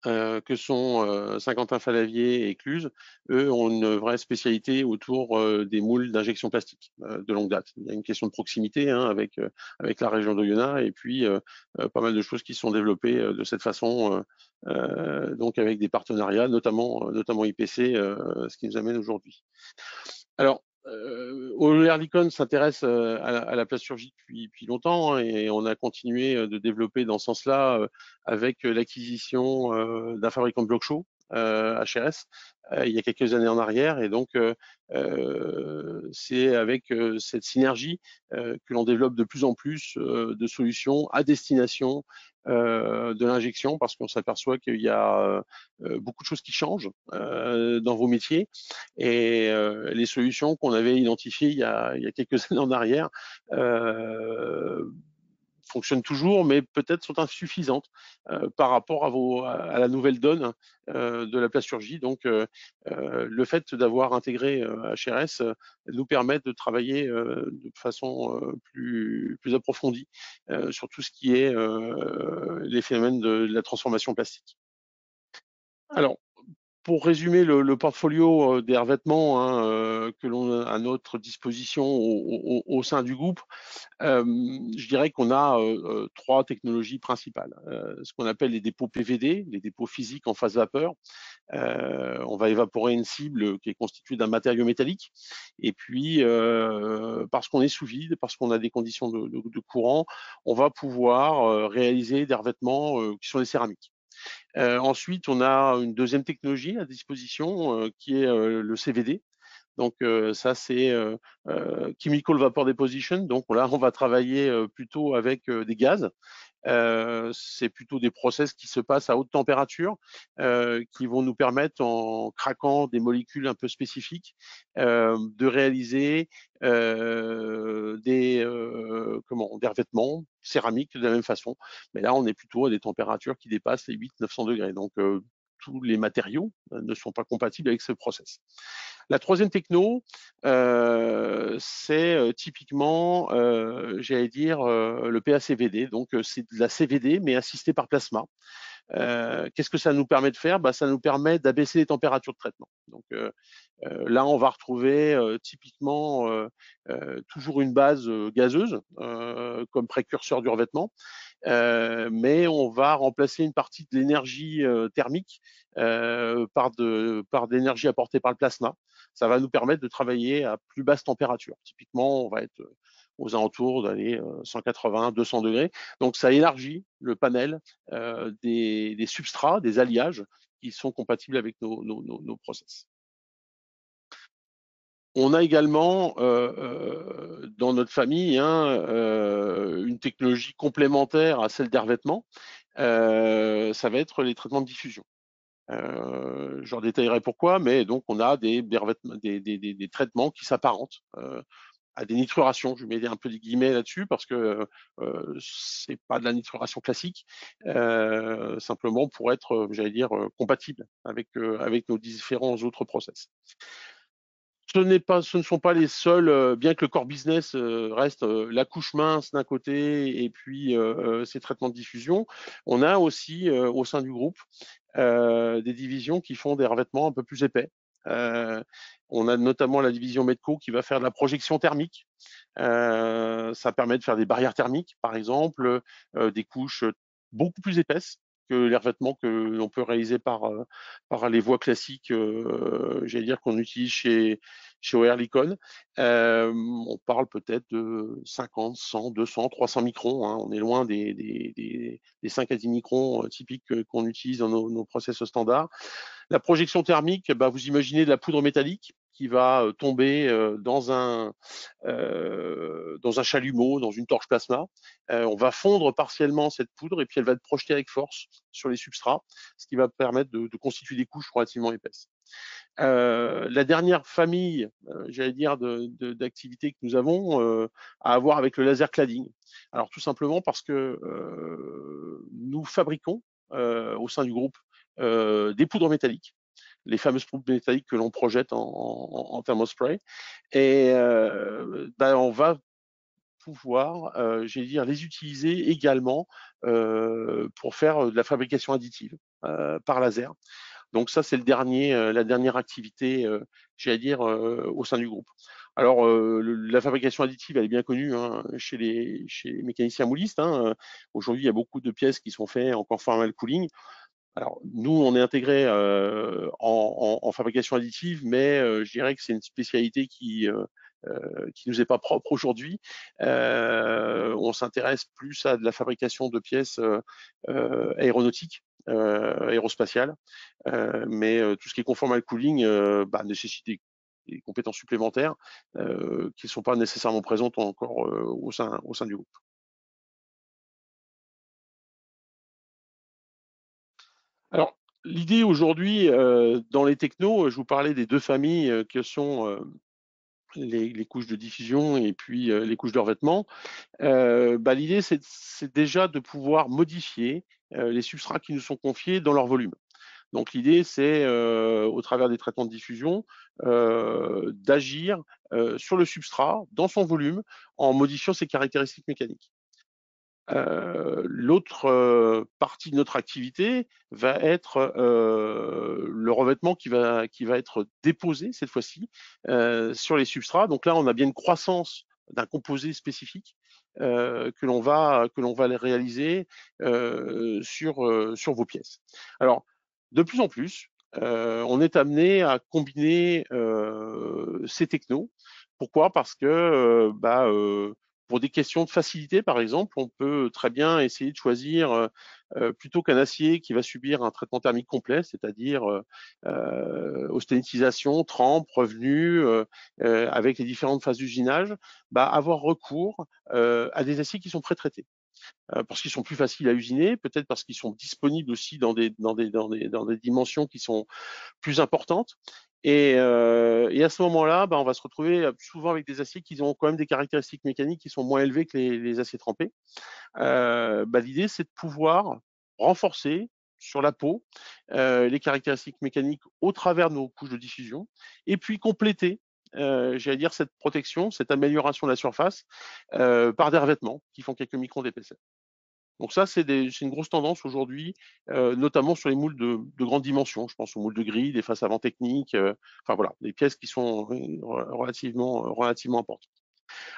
que sont Saint-Quentin-Fallavier et Cluses, eux ont une vraie spécialité autour des moules d'injection plastique de longue date. Il y a une question de proximité avec la région d'Oyonnax, et puis pas mal de choses qui sont développées de cette façon, donc avec des partenariats, notamment IPC, ce qui nous amène aujourd'hui. Alors, Oerlikon s'intéresse à la plasturgie depuis longtemps, et on a continué de développer dans ce sens-là avec l'acquisition d'un fabricant de blocs chauds, HRS, il y a quelques années en arrière, et donc c'est avec cette synergie que l'on développe de plus en plus de solutions à destination de l'injection, parce qu'on s'aperçoit qu'il y a beaucoup de choses qui changent dans vos métiers, et les solutions qu'on avait identifiées il y a quelques années en arrière fonctionnent toujours, mais peut-être sont insuffisantes par rapport à la nouvelle donne de la plasturgie. Donc, le fait d'avoir intégré HRS nous permet de travailler de façon plus approfondie sur tout ce qui est les phénomènes de la transformation plastique. Alors, pour résumer le portfolio des revêtements que l'on a à notre disposition au sein du groupe, je dirais qu'on a 3 technologies principales. Ce qu'on appelle les dépôts PVD, les dépôts physiques en phase vapeur. On va évaporer une cible qui est constituée d'un matériau métallique, et puis parce qu'on est sous vide, parce qu'on a des conditions de courant, on va pouvoir réaliser des revêtements qui sont des céramiques. Ensuite, on a une deuxième technologie à disposition qui est le CVD. Donc ça, c'est Chemical Vapor Deposition. Donc là, on va travailler plutôt avec des gaz. C'est plutôt des process qui se passent à haute température, qui vont nous permettre, en craquant des molécules un peu spécifiques, de réaliser des revêtements céramiques de la même façon. Mais là, on est plutôt à des températures qui dépassent les 800-900 degrés. Donc, tous les matériaux ne sont pas compatibles avec ce process. La troisième techno, c'est typiquement, j'allais dire, le PACVD. Donc, c'est de la CVD, mais assistée par plasma. Qu'est-ce que ça nous permet de faire? Ça nous permet d'abaisser les températures de traitement. Donc, là, on va retrouver typiquement toujours une base gazeuse comme précurseur du revêtement. Mais on va remplacer une partie de l'énergie thermique par de l'énergie apportée par le plasma. Ça va nous permettre de travailler à plus basse température. Typiquement, on va être aux alentours d'aller 180, 200 degrés. Donc, ça élargit le panel des substrats, des alliages qui sont compatibles avec nos process. On a également dans notre famille une technologie complémentaire à celle des revêtements. Ça va être les traitements de diffusion. Je leur détaillerai pourquoi, mais donc on a des traitements qui s'apparentent à des niturations. Je mets un peu des guillemets là-dessus parce que c'est pas de la nituration classique, simplement pour être, j'allais dire, compatible avec nos différents autres process. Ce ne sont pas les seuls, bien que le core business reste la couche mince d'un côté et puis ces traitements de diffusion, on a aussi au sein du groupe des divisions qui font des revêtements un peu plus épais. On a notamment la division Medco qui va faire de la projection thermique. Ça permet de faire des barrières thermiques, par exemple, des couches beaucoup plus épaisses que les revêtements que l'on peut réaliser par les voies classiques, j'allais dire qu'on utilise chez Oerlikon. On parle peut-être de 50, 100, 200, 300 microns. Hein. On est loin des 5 à 10 microns typiques qu'on utilise dans nos process standards. La projection thermique, bah, vous imaginez de la poudre métallique qui va tomber dans un chalumeau, dans une torche plasma. On va fondre partiellement cette poudre et puis elle va être projetée avec force sur les substrats, ce qui va permettre de constituer des couches relativement épaisses. La dernière famille, j'allais dire, d'activités que nous avons à avoir avec le laser cladding. Alors tout simplement parce que nous fabriquons au sein du groupe des poudres métalliques, les fameuses poudres métalliques que l'on projette en thermospray. Et on va pouvoir, j'allais dire, les utiliser également pour faire de la fabrication additive par laser. Donc ça, c'est la dernière activité, j'allais dire, au sein du groupe. Alors, la fabrication additive, elle est bien connue hein, chez les mécaniciens moulistes. Hein. Aujourd'hui, il y a beaucoup de pièces qui sont faites en conformal cooling. Alors, nous, on est intégré en fabrication additive, mais je dirais que c'est une spécialité qui nous est pas propre aujourd'hui. On s'intéresse plus à de la fabrication de pièces aéronautiques, aérospatiales, mais tout ce qui est conformal cooling nécessite des compétences supplémentaires qui ne sont pas nécessairement présentes encore au sein du groupe. Alors, l'idée aujourd'hui, dans les technos, je vous parlais des deux familles que sont les couches de diffusion et puis les couches de revêtement. L'idée, c'est déjà de pouvoir modifier les substrats qui nous sont confiés dans leur volume. Donc l'idée, c'est, au travers des traitements de diffusion, d'agir sur le substrat, dans son volume, en modifiant ses caractéristiques mécaniques. L'autre partie de notre activité va être le revêtement qui va être déposé cette fois-ci sur les substrats. Donc là, on a bien une croissance d'un composé spécifique que l'on va réaliser sur vos pièces. Alors, de plus en plus, on est amené à combiner ces technos. Pourquoi? Parce que pour des questions de facilité, par exemple, on peut très bien essayer de choisir, plutôt qu'un acier qui va subir un traitement thermique complet, c'est-à-dire austenitisation, trempe, revenu, avec les différentes phases d'usinage, avoir recours à des aciers qui sont pré-traités. Parce qu'ils sont plus faciles à usiner, peut-être parce qu'ils sont disponibles aussi dans des dimensions qui sont plus importantes. Et à ce moment-là, on va se retrouver souvent avec des aciers qui ont quand même des caractéristiques mécaniques qui sont moins élevées que les aciers trempés. L'idée, c'est de pouvoir renforcer sur la peau les caractéristiques mécaniques au travers de nos couches de diffusion, et puis compléter, j'allais dire, cette protection, cette amélioration de la surface par des revêtements qui font quelques microns d'épaisseur. Donc ça, c'est une grosse tendance aujourd'hui, notamment sur les moules de grande dimension. Je pense aux moules de grille, des faces avant techniques, enfin voilà, des pièces qui sont relativement importantes.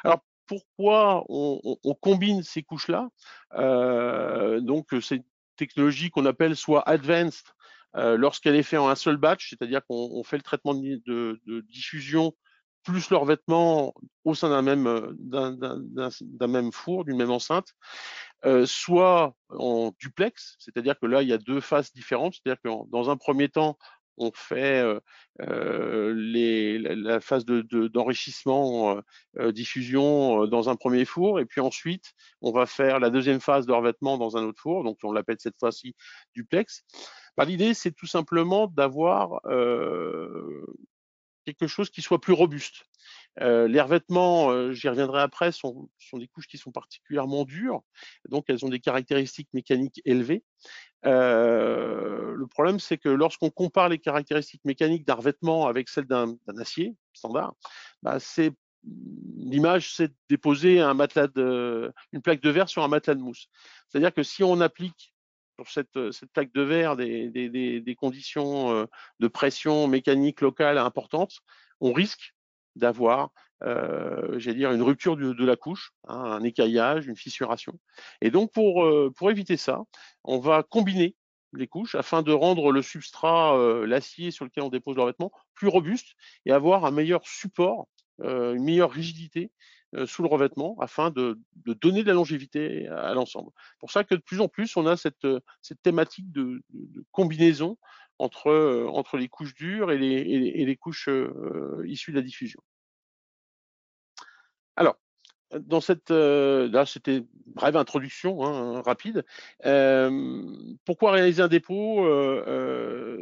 Alors pourquoi on combine ces couches-là? Donc c'est une technologie qu'on appelle soit advanced lorsqu'elle est faite en un seul batch, c'est-à-dire qu'on fait le traitement de diffusion plus le revêtement au sein d'un même four, d'une même enceinte. Soit en duplex, c'est-à-dire que là, il y a deux phases différentes, c'est-à-dire que dans un premier temps, on fait la phase d'enrichissement, diffusion dans un premier four, et puis ensuite, on va faire la deuxième phase de revêtement dans un autre four, donc on l'appelle cette fois-ci duplex. L'idée, c'est tout simplement d'avoir quelque chose qui soit plus robuste. Les revêtements, j'y reviendrai après, sont des couches qui sont particulièrement dures, donc elles ont des caractéristiques mécaniques élevées. Le problème, c'est que lorsqu'on compare les caractéristiques mécaniques d'un revêtement avec celles d'un acier standard, l'image, c'est de déposer une plaque de verre sur un matelas de mousse. C'est-à-dire que si on applique cette plaque de verre des conditions de pression mécanique locale importantes, on risque d'avoir, j'allais dire, une rupture de la couche, hein, un écaillage, une fissuration. Et donc, pour éviter ça, on va combiner les couches afin de rendre le substrat, l'acier sur lequel on dépose le revêtement, plus robuste et avoir un meilleur support, une meilleure rigidité sous le revêtement afin de donner de la longévité à l'ensemble. C'est pour ça que de plus en plus, on a cette thématique de combinaison entre les couches dures et les couches issues de la diffusion. Alors, dans là, c'était une brève introduction, hein, rapide. Pourquoi réaliser un dépôt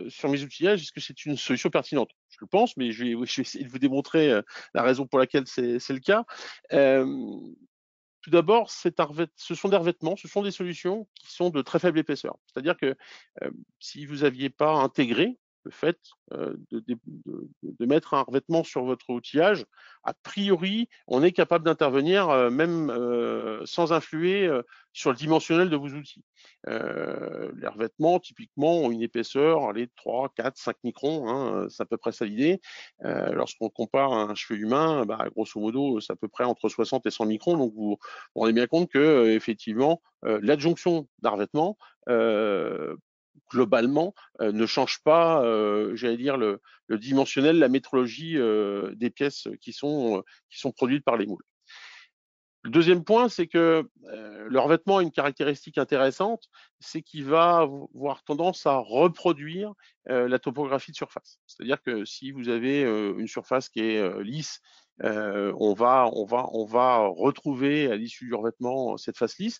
sur mes outillages? Est-ce que c'est une solution pertinente? Je le pense, mais je vais essayer de vous démontrer la raison pour laquelle c'est le cas. Tout d'abord, ce sont des revêtements, ce sont des solutions qui sont de très faible épaisseur. C'est-à-dire que si vous n'aviez pas intégré le fait de mettre un revêtement sur votre outillage, a priori, on est capable d'intervenir même sans influer sur le dimensionnel de vos outils. Les revêtements, typiquement, ont une épaisseur, allez, 3, 4, 5 microns, hein, c'est à peu près ça l'idée. Lorsqu'on compare à un cheveu humain, bah, grosso modo, c'est à peu près entre 60 et 100 microns. Donc, vous vous rendez bien compte que, effectivement, l'adjonction d'un revêtement, globalement, ne change pas, j'allais dire, le dimensionnel, la métrologie des pièces qui sont produites par les moules. Le deuxième point, c'est que le revêtement a une caractéristique intéressante, c'est qu'il va avoir tendance à reproduire la topographie de surface. C'est-à-dire que si vous avez une surface qui est lisse, on va retrouver à l'issue du revêtement cette face lisse.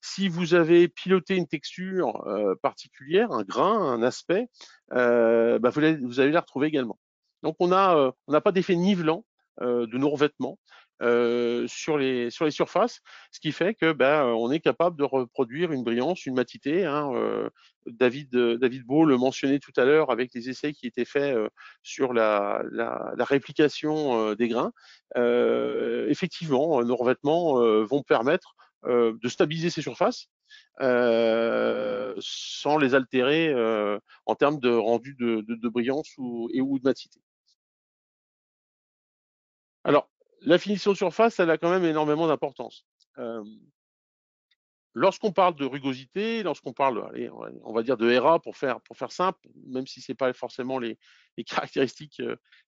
Si vous avez piloté une texture particulière, un grain, un aspect, bah vous allez la retrouver également. Donc on n'a pas d'effet nivelant de nos revêtements sur les surfaces, ce qui fait que on est capable de reproduire une brillance, une matité, hein, David Beau le mentionnait tout à l'heure avec les essais qui étaient faits sur la réplication des grains. Effectivement, nos revêtements vont permettre de stabiliser ces surfaces sans les altérer en termes de rendu de brillance ou de matité. Alors, la finition de surface, elle a quand même énormément d'importance. Lorsqu'on parle de rugosité, lorsqu'on parle, allez, on va dire de RA pour faire simple, même si c'est pas forcément les caractéristiques,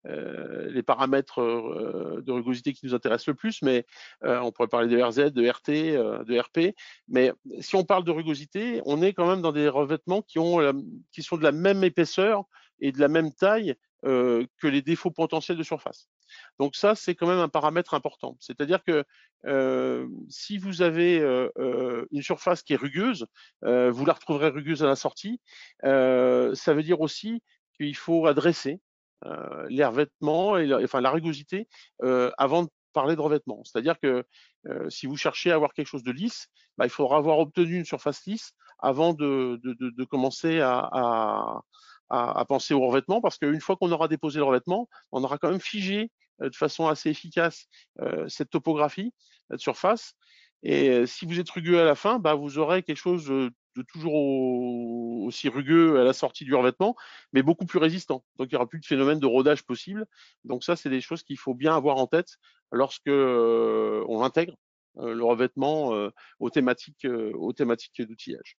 les paramètres de rugosité qui nous intéressent le plus, mais on pourrait parler de RZ, de RT, de RP. Mais si on parle de rugosité, on est quand même dans des revêtements qui sont de la même épaisseur et de la même taille que les défauts potentiels de surface. Donc ça, c'est quand même un paramètre important. C'est-à-dire que si vous avez une surface qui est rugueuse, vous la retrouverez rugueuse à la sortie. Ça veut dire aussi qu'il faut adresser les revêtements et la rugosité avant de parler de revêtement. C'est-à-dire que si vous cherchez à avoir quelque chose de lisse, il faudra avoir obtenu une surface lisse avant de commencer à penser au revêtement, parce qu'une fois qu'on aura déposé le revêtement, on aura quand même figé de façon assez efficace cette topographie de surface. Et si vous êtes rugueux à la fin, vous aurez quelque chose de toujours aussi rugueux à la sortie du revêtement, mais beaucoup plus résistant. Donc il n'y aura plus de phénomène de rodage possible. Donc ça, c'est des choses qu'il faut bien avoir en tête lorsque on intègre le revêtement aux thématiques d'outillage.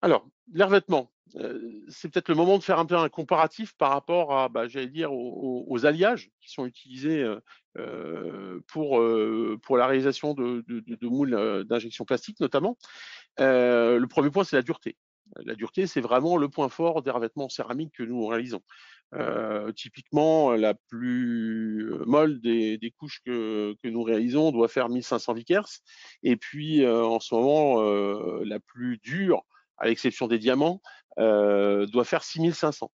Alors, les revêtements, c'est peut-être le moment de faire un peu un comparatif par rapport à, j'allais dire, aux alliages qui sont utilisés pour la réalisation de moules d'injection plastique notamment. Le premier point, c'est la dureté. La dureté, c'est vraiment le point fort des revêtements céramiques que nous réalisons. Typiquement, la plus molle des couches que nous réalisons doit faire 1500 Vickers. Et puis, en ce moment, la plus dure, à l'exception des diamants, doit faire 6500.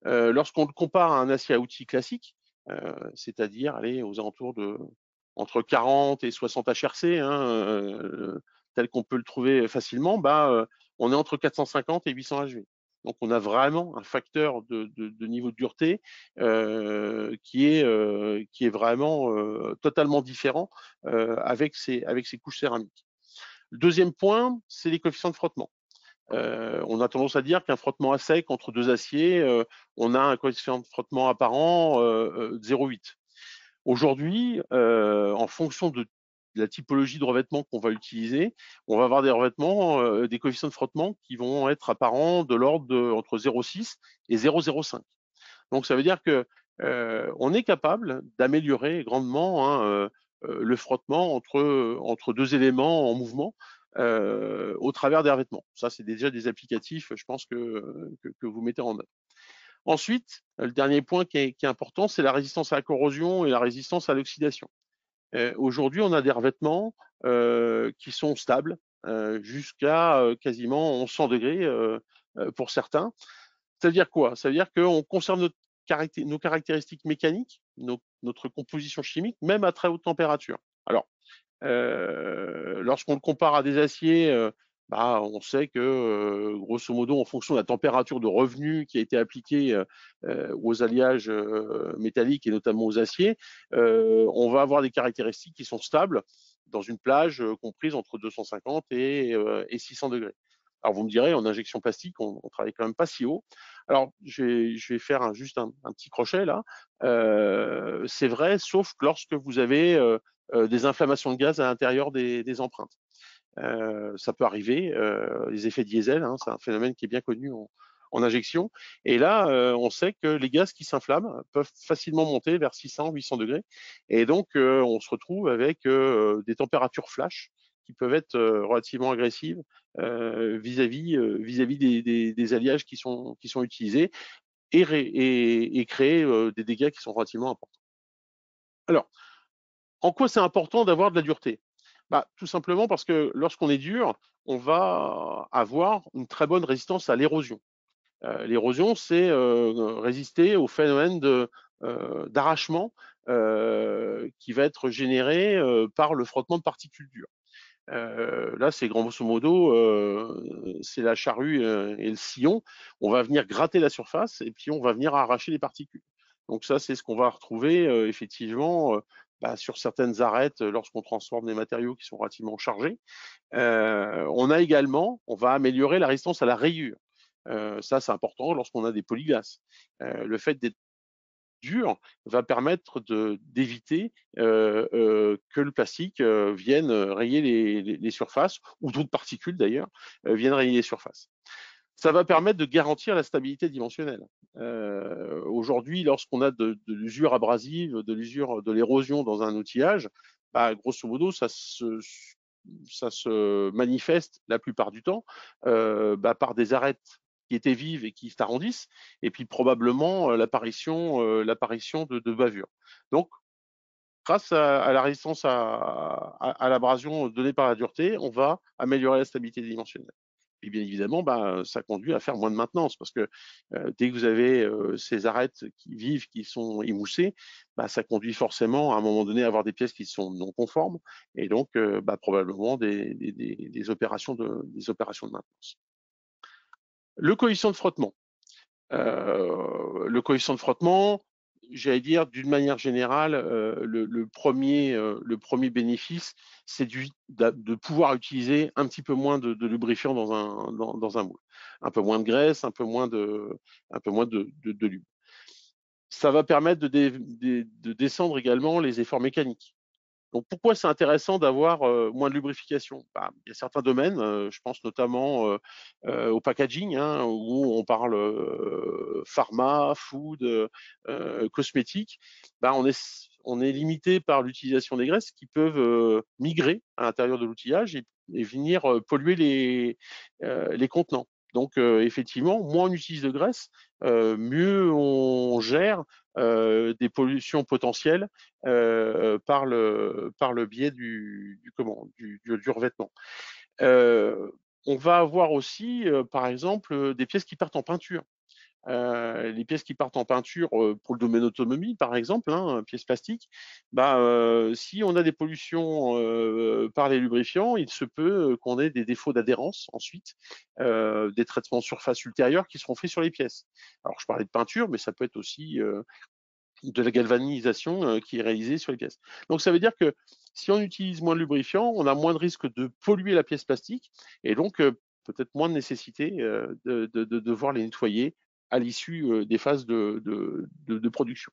Lorsqu'on le compare à un acier à outils classique, c'est-à-dire aller aux alentours de entre 40 et 60 HRC, hein, tel qu'on peut le trouver facilement, on est entre 450 et 800 HV. Donc on a vraiment un facteur de niveau de dureté qui est vraiment totalement différent avec ces couches céramiques. Le deuxième point, c'est les coefficients de frottement. On a tendance à dire qu'un frottement à sec entre deux aciers, on a un coefficient de frottement apparent de 0,8. Aujourd'hui, en fonction de la typologie de revêtement qu'on va utiliser, on va avoir des revêtements, des coefficients de frottement qui vont être apparents de l'ordre de entre 0,6 et 0,05. Donc ça veut dire que on est capable d'améliorer grandement le frottement entre deux éléments en mouvement au travers des revêtements. Ça, c'est déjà des applicatifs, je pense que vous mettez en œuvre. Ensuite, le dernier point qui est important, c'est la résistance à la corrosion et la résistance à l'oxydation. Aujourd'hui, on a des revêtements qui sont stables jusqu'à quasiment 1100 degrés pour certains. Ça veut dire quoi? Ça veut dire qu'on conserve nos caractéristiques mécaniques, notre composition chimique, même à très haute température. Alors, lorsqu'on le compare à des aciers, on sait que, grosso modo, en fonction de la température de revenu qui a été appliquée aux alliages métalliques et notamment aux aciers, on va avoir des caractéristiques qui sont stables dans une plage comprise entre 250 et 600 degrés. Alors vous me direz, en injection plastique, on travaille quand même pas si haut. Alors je vais faire juste un petit crochet là. C'est vrai, sauf que lorsque vous avez des inflammations de gaz à l'intérieur des empreintes. Ça peut arriver, les effets diesel, hein, c'est un phénomène qui est bien connu en injection. Et là, on sait que les gaz qui s'inflamment peuvent facilement monter vers 600, 800 degrés. Et donc, on se retrouve avec des températures flash qui peuvent être relativement agressives vis-à-vis des alliages qui sont utilisés et créer des dégâts qui sont relativement importants. Alors, en quoi c'est important d'avoir de la dureté? Tout simplement parce que lorsqu'on est dur, on va avoir une très bonne résistance à l'érosion. L'érosion, c'est résister au phénomène d'arrachement qui va être généré par le frottement de particules dures. Là, c'est grosso modo, c'est la charrue et le sillon. On va venir gratter la surface et puis on va venir arracher les particules. Donc ça, c'est ce qu'on va retrouver effectivement sur certaines arêtes lorsqu'on transforme des matériaux qui sont relativement chargés. On va améliorer la résistance à la rayure. Ça, c'est important lorsqu'on a des polyglaces. Le fait d'être dur va permettre d'éviter que le plastique vienne rayer les surfaces, ou d'autres particules d'ailleurs, viennent rayer les surfaces. Ça va permettre de garantir la stabilité dimensionnelle. Aujourd'hui, lorsqu'on a de l'usure abrasive, de l'usure, de l'érosion dans un outillage, grosso modo, ça se manifeste la plupart du temps par des arêtes qui étaient vives et qui s'arrondissent, et puis probablement l'apparition de bavures. Donc, grâce à la résistance à l'abrasion donnée par la dureté, on va améliorer la stabilité dimensionnelle. Et bien évidemment, ça conduit à faire moins de maintenance parce que dès que vous avez ces arêtes vives qui sont émoussées, ça conduit forcément à un moment donné à avoir des pièces qui sont non conformes et donc probablement des opérations de maintenance. Le coefficient de frottement. Le coefficient de frottement, j'allais dire d'une manière générale, le premier bénéfice, c'est de pouvoir utiliser un petit peu moins de lubrifiant dans un moule. Un peu moins de graisse, un peu moins de lube. Ça va permettre de descendre également les efforts mécaniques. Donc pourquoi c'est intéressant d'avoir moins de lubrification? Il y a certains domaines, je pense notamment au packaging, hein, où on parle pharma, food, cosmétique. On est limité par l'utilisation des graisses qui peuvent migrer à l'intérieur de l'outillage et venir polluer les contenants. Donc effectivement, moins on utilise de graisse, mieux on gère des pollutions potentielles par le biais du revêtement. On va avoir aussi, par exemple, des pièces qui partent en peinture. Les pièces qui partent en peinture pour le domaine autonomie, par exemple, hein, pièces plastiques, si on a des pollutions par les lubrifiants, il se peut qu'on ait des défauts d'adhérence ensuite, des traitements de surface ultérieurs qui seront faits sur les pièces. Alors, je parlais de peinture, mais ça peut être aussi de la galvanisation qui est réalisée sur les pièces. Donc ça veut dire que si on utilise moins de lubrifiant, on a moins de risque de polluer la pièce plastique et donc peut-être moins de nécessité de devoir les nettoyer à l'issue des phases de production.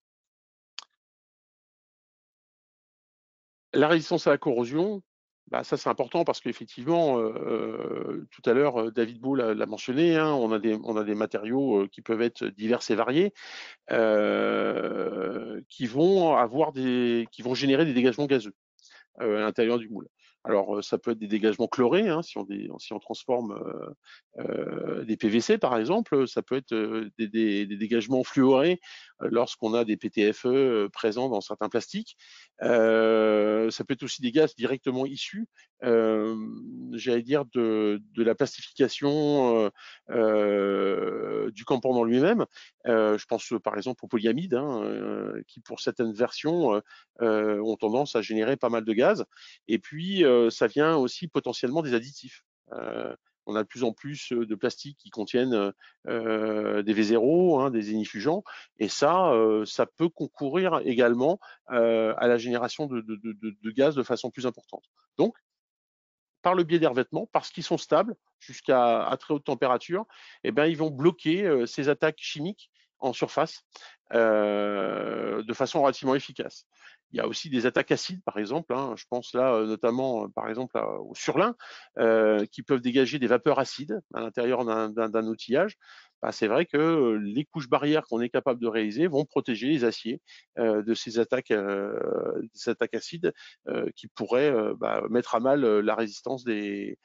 La résistance à la corrosion, bah, ça c'est important parce qu'effectivement, tout à l'heure, David Beau l'a mentionné, hein, on a des matériaux qui peuvent être divers et variés, qui vont générer des dégagements gazeux à l'intérieur du moule. Alors, ça peut être des dégagements chlorés, hein, si on transforme des PVC, par exemple. Ça peut être des dégagements fluorés lorsqu'on a des PTFE présents dans certains plastiques. Ça peut être aussi des gaz directement issus, j'allais dire, de la plastification du composant lui-même. Je pense par exemple aux polyamides, hein, qui pour certaines versions ont tendance à générer pas mal de gaz. Et puis, ça vient aussi potentiellement des additifs. On a de plus en plus de plastiques qui contiennent des V0, hein, des ignifugeants, et ça peut concourir également à la génération de gaz de façon plus importante. Donc, par le biais des revêtements, parce qu'ils sont stables jusqu'à très haute température, eh ben, ils vont bloquer ces attaques chimiques en surface de façon relativement efficace. Il y a aussi des attaques acides, par exemple, hein, je pense là notamment par exemple au surlin, qui peuvent dégager des vapeurs acides à l'intérieur d'un outillage. Bah, c'est vrai que les couches barrières qu'on est capable de réaliser vont protéger les aciers de ces attaques acides qui pourraient mettre à mal la résistance des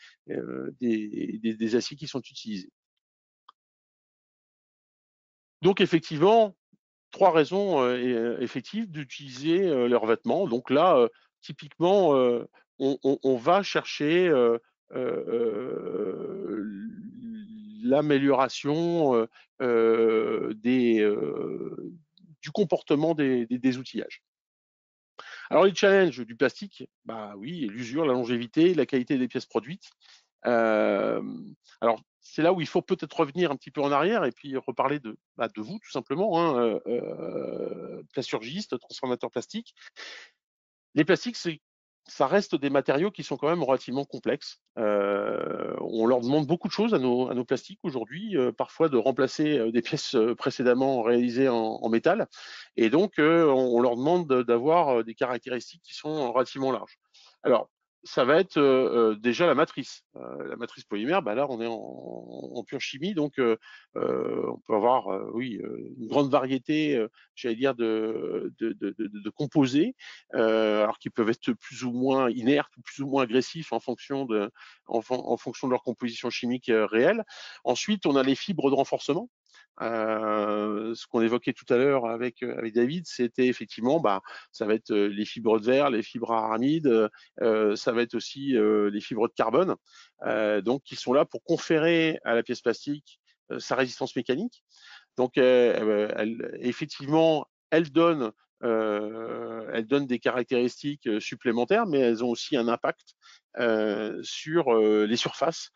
aciers qui sont utilisés. Donc effectivement, 3 raisons effectives d'utiliser les revêtements. Donc là, typiquement, on va chercher l'amélioration du comportement des outillages. Alors les challenges du plastique, bah oui, l'usure, la longévité, la qualité des pièces produites. Alors c'est là où il faut peut-être revenir un petit peu en arrière et puis reparler de vous tout simplement, hein, plasturgistes, transformateurs plastiques. Les plastiques, ça reste des matériaux qui sont quand même relativement complexes. On leur demande beaucoup de choses à nos plastiques aujourd'hui, parfois de remplacer des pièces précédemment réalisées en métal. Et donc, on leur demande d'avoir des caractéristiques qui sont relativement larges. Alors, ça va être déjà la matrice. La matrice polymère, bah là, on est en pure chimie, donc on peut avoir, une grande variété, j'allais dire, de composés, alors qui peuvent être plus ou moins inertes ou plus ou moins agressifs en fonction de leur composition chimique réelle. Ensuite, on a les fibres de renforcement. Ce qu'on évoquait tout à l'heure avec David, c'était effectivement, ça va être les fibres de verre, les fibres aramides, ça va être aussi les fibres de carbone, donc qui sont là pour conférer à la pièce plastique sa résistance mécanique. Donc, effectivement, elles donnent des caractéristiques supplémentaires, mais elles ont aussi un impact sur les surfaces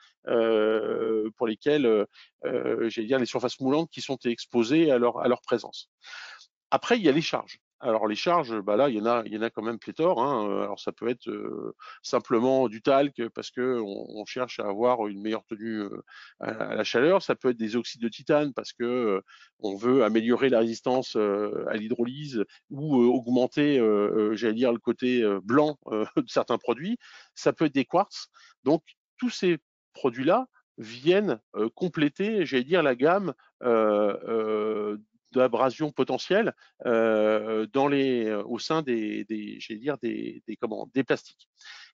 pour lesquelles, j'allais dire, les surfaces moulantes qui sont exposées à leur présence. Après, il y a les charges. Alors les charges, là, il y en a quand même pléthore, hein. Alors ça peut être simplement du talc parce que on cherche à avoir une meilleure tenue à la chaleur. Ça peut être des oxydes de titane parce que on veut améliorer la résistance à l'hydrolyse ou augmenter, j'allais dire, le côté blanc de certains produits. Ça peut être des quartz. Donc tous ces produits-là viennent compléter, j'allais dire, la gamme d'abrasion potentielle au sein des plastiques.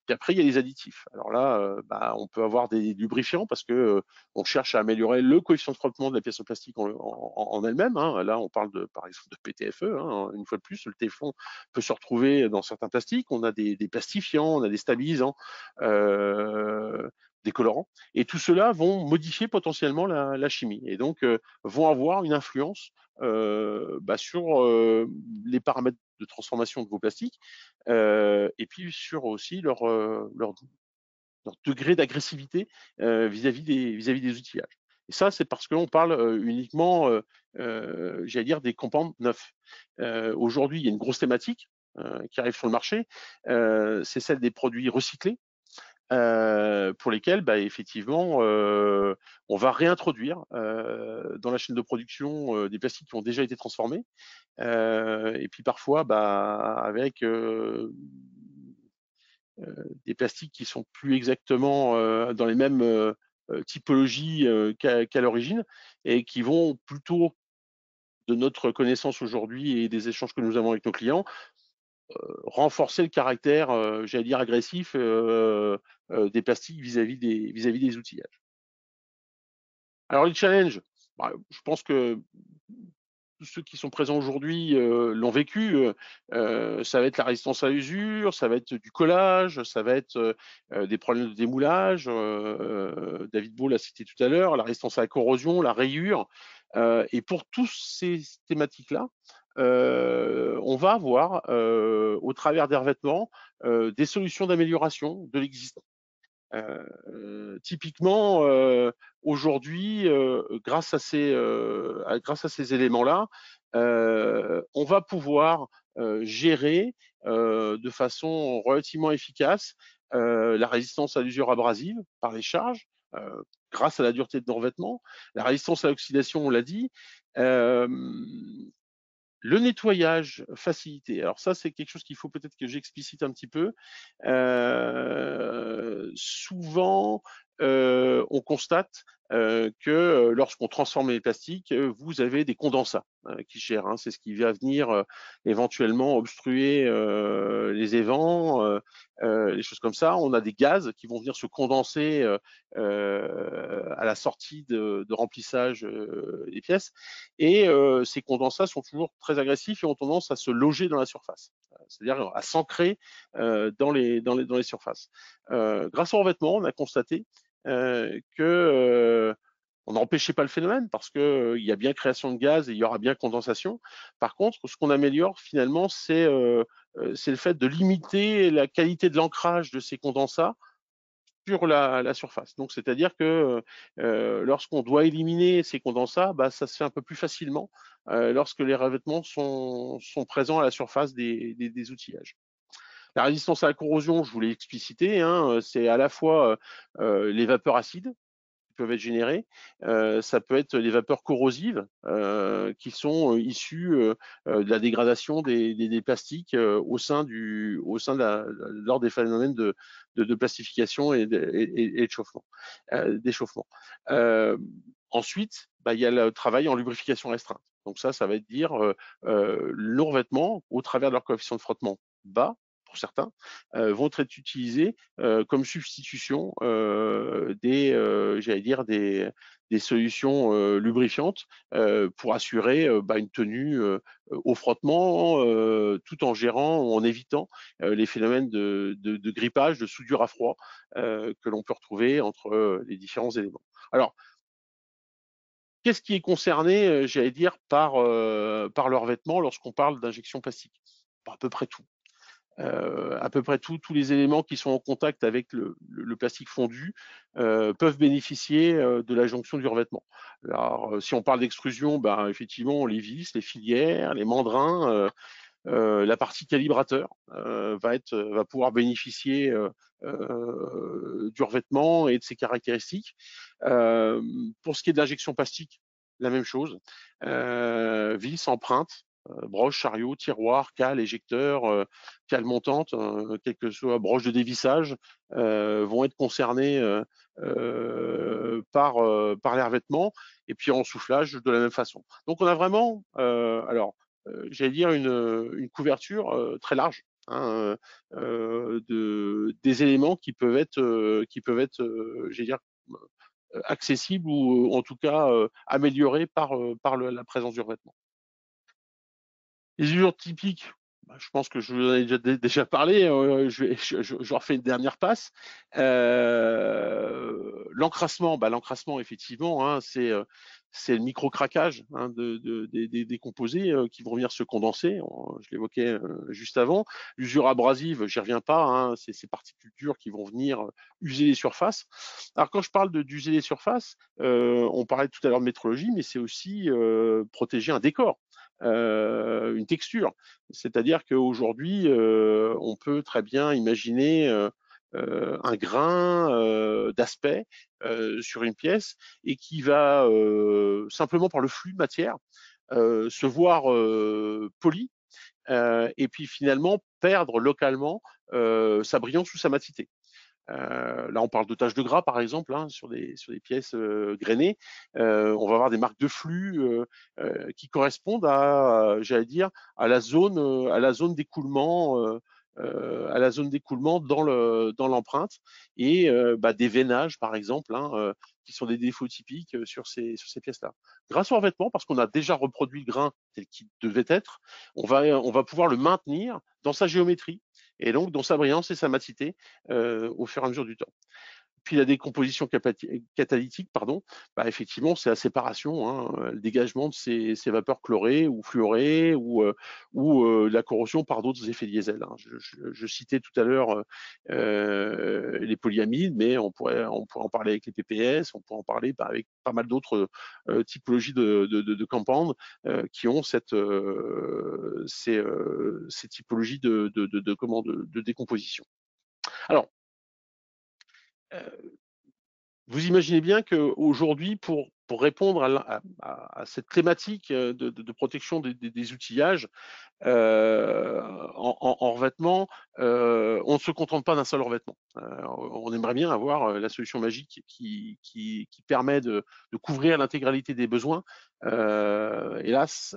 Puis après, il y a les additifs. Alors là, on peut avoir des lubrifiants parce que on cherche à améliorer le coefficient de frottement de la pièce en plastique en elle-même, hein. Là, on parle par exemple de PTFE, hein. Une fois de plus, le téflon peut se retrouver dans certains plastiques. On a des plastifiants, on a des stabilisants, des colorants, et tout cela vont modifier potentiellement la chimie et donc vont avoir une influence sur les paramètres de transformation de vos plastiques et puis sur aussi leur degré d'agressivité vis-à-vis des outillages. Et ça, c'est parce qu'on parle uniquement, j'allais dire, des compounds neufs. Aujourd'hui, il y a une grosse thématique qui arrive sur le marché, c'est celle des produits recyclés. pour lesquels, effectivement, on va réintroduire dans la chaîne de production des plastiques qui ont déjà été transformés, et puis parfois avec des plastiques qui sont plus exactement dans les mêmes typologies qu'à l'origine, et qui vont plutôt, de notre connaissance aujourd'hui et des échanges que nous avons avec nos clients, renforcer le caractère, j'allais dire, agressif des plastiques vis-à-vis des outillages. Alors les challenges, je pense que tous ceux qui sont présents aujourd'hui l'ont vécu. Ça va être la résistance à l'usure, ça va être du collage, ça va être des problèmes de démoulage. David Beau l'a cité tout à l'heure, la résistance à la corrosion, la rayure. Et pour toutes ces thématiques-là, on va avoir, au travers des revêtements, des solutions d'amélioration de l'existant. Typiquement, aujourd'hui, grâce à ces éléments-là, on va pouvoir gérer de façon relativement efficace la résistance à l'usure abrasive par les charges, grâce à la dureté de nos revêtements, la résistance à l'oxydation, on l'a dit, le nettoyage facilité. Alors ça, c'est quelque chose qu'il faut peut-être que j'explicite un petit peu. Souvent, on constate que lorsqu'on transforme les plastiques, vous avez des condensats qui gèrent. C'est ce qui va venir éventuellement obstruer les évents, les choses comme ça. On a des gaz qui vont venir se condenser à la sortie de remplissage des pièces. Et ces condensats sont toujours très agressifs et ont tendance à se loger dans la surface, c'est-à-dire à s'ancrer dans les surfaces. Grâce au revêtement, on a constaté que on n'empêchait pas le phénomène parce qu'il y a bien création de gaz et il y aura bien condensation. Par contre, ce qu'on améliore finalement, c'est le fait de limiter la qualité de l'ancrage de ces condensats sur la surface. Donc, c'est-à-dire que lorsqu'on doit éliminer ces condensats, ça se fait un peu plus facilement lorsque les revêtements sont présents à la surface des outillages. La résistance à la corrosion, je vous l'ai explicité, c'est à la fois les vapeurs acides qui peuvent être générées, ça peut être les vapeurs corrosives qui sont issues de la dégradation des plastiques lors des phénomènes de plastification et d'échauffement. Ensuite, il y a le travail en lubrification restreinte. Donc ça va être dire le revêtement, au travers de leur coefficient de frottement bas, pour certains, vont être utilisés comme substitution des solutions lubrifiantes pour assurer une tenue au frottement, tout en en évitant les phénomènes de grippage, de soudure à froid que l'on peut retrouver entre les différents éléments. Alors, qu'est-ce qui est concerné, par le revêtement lorsqu'on parle d'injection plastique? À peu près tout. Tous les éléments qui sont en contact avec le plastique fondu peuvent bénéficier de la jonction du revêtement. Alors, si on parle d'extrusion, effectivement, les vis, les filières, les mandrins, la partie calibrateur va pouvoir bénéficier du revêtement et de ses caractéristiques. Pour ce qui est de l'injection plastique, la même chose. Vis, empreinte, broche, chariot, tiroir, cale, éjecteur, cale montante, quelle que soit broche de dévissage, vont être concernés par les revêtements, et puis en soufflage de la même façon. Donc on a vraiment, une couverture très large des éléments qui peuvent être, accessibles ou en tout cas améliorés par la présence du revêtement. Les usures typiques, je pense que je vous en ai déjà parlé, je refais une dernière passe. L'encrassement, effectivement, c'est le micro-craquage des composés qui vont venir se condenser. Je l'évoquais juste avant. L'usure abrasive, j'y reviens pas, c'est ces particules dures qui vont venir user les surfaces. Alors quand je parle d'user les surfaces, on parlait tout à l'heure de métrologie, mais c'est aussi protéger un décor. Une texture. C'est-à-dire qu'aujourd'hui, on peut très bien imaginer un grain d'aspect sur une pièce et qui va simplement par le flux de matière se voir poli et puis finalement perdre localement sa brillance ou sa matité. Là, on parle de taches de gras, par exemple, hein, sur des pièces grainées. On va avoir des marques de flux qui correspondent à, j'allais dire, à la zone d'écoulement. À la zone d'écoulement dans l'empreinte et des veinages par exemple hein, qui sont des défauts typiques sur ces pièces-là. Grâce au revêtement, parce qu'on a déjà reproduit le grain tel qu'il devait être, on va pouvoir le maintenir dans sa géométrie et donc dans sa brillance et sa matité au fur et à mesure du temps. Puis la décomposition catalytique, effectivement, c'est la séparation, hein, le dégagement de ces vapeurs chlorées ou fluorées ou la corrosion par d'autres effets diesel. Hein. Je citais tout à l'heure les polyamides, mais on pourrait en parler avec les PPS, on pourrait en parler avec pas mal d'autres typologies de compounds qui ont ces typologies de décomposition. Alors, vous imaginez bien qu'aujourd'hui, pour répondre à cette thématique de protection des outillages, en revêtement, on ne se contente pas d'un seul revêtement. On aimerait bien avoir la solution magique qui permet de couvrir l'intégralité des besoins. Hélas,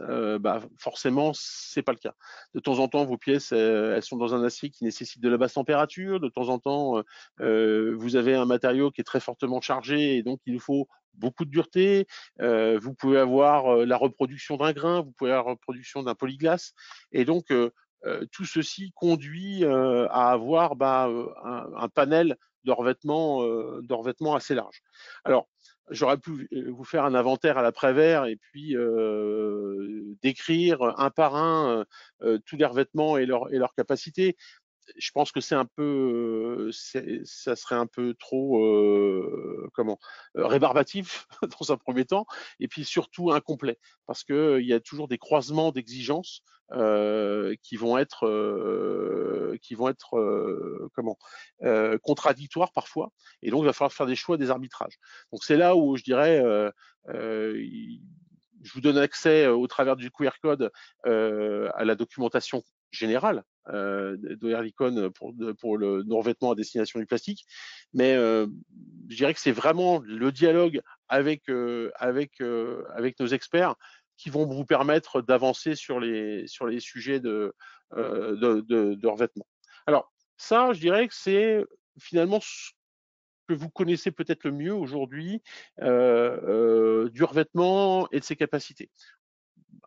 forcément, c'est pas le cas. De temps en temps, vos pièces, elles sont dans un acier qui nécessite de la basse température. De temps en temps, vous avez un matériau qui est très fortement chargé et donc il faut beaucoup de dureté. Vous pouvez avoir la reproduction d'un grain, vous pouvez avoir la reproduction d'un polyglace. Et donc, tout ceci conduit à avoir un panel de revêtements assez large. Alors, j'aurais pu vous faire un inventaire à l'après-vert et puis décrire un par un tous les revêtements et leur capacité. Je pense que ça serait un peu trop rébarbatif dans un premier temps et puis surtout incomplet parce que il y a toujours des croisements d'exigences qui vont être contradictoires parfois et donc il va falloir faire des choix, des arbitrages. Donc c'est là où je dirais je vous donne accès au travers du QR code à la documentation générale d'Oerlikon pour le non-revêtement à destination du plastique. Mais je dirais que c'est vraiment le dialogue avec nos experts qui vont vous permettre d'avancer sur les sujets de revêtement. Alors, ça, je dirais que c'est finalement ce que vous connaissez peut-être le mieux aujourd'hui du revêtement et de ses capacités.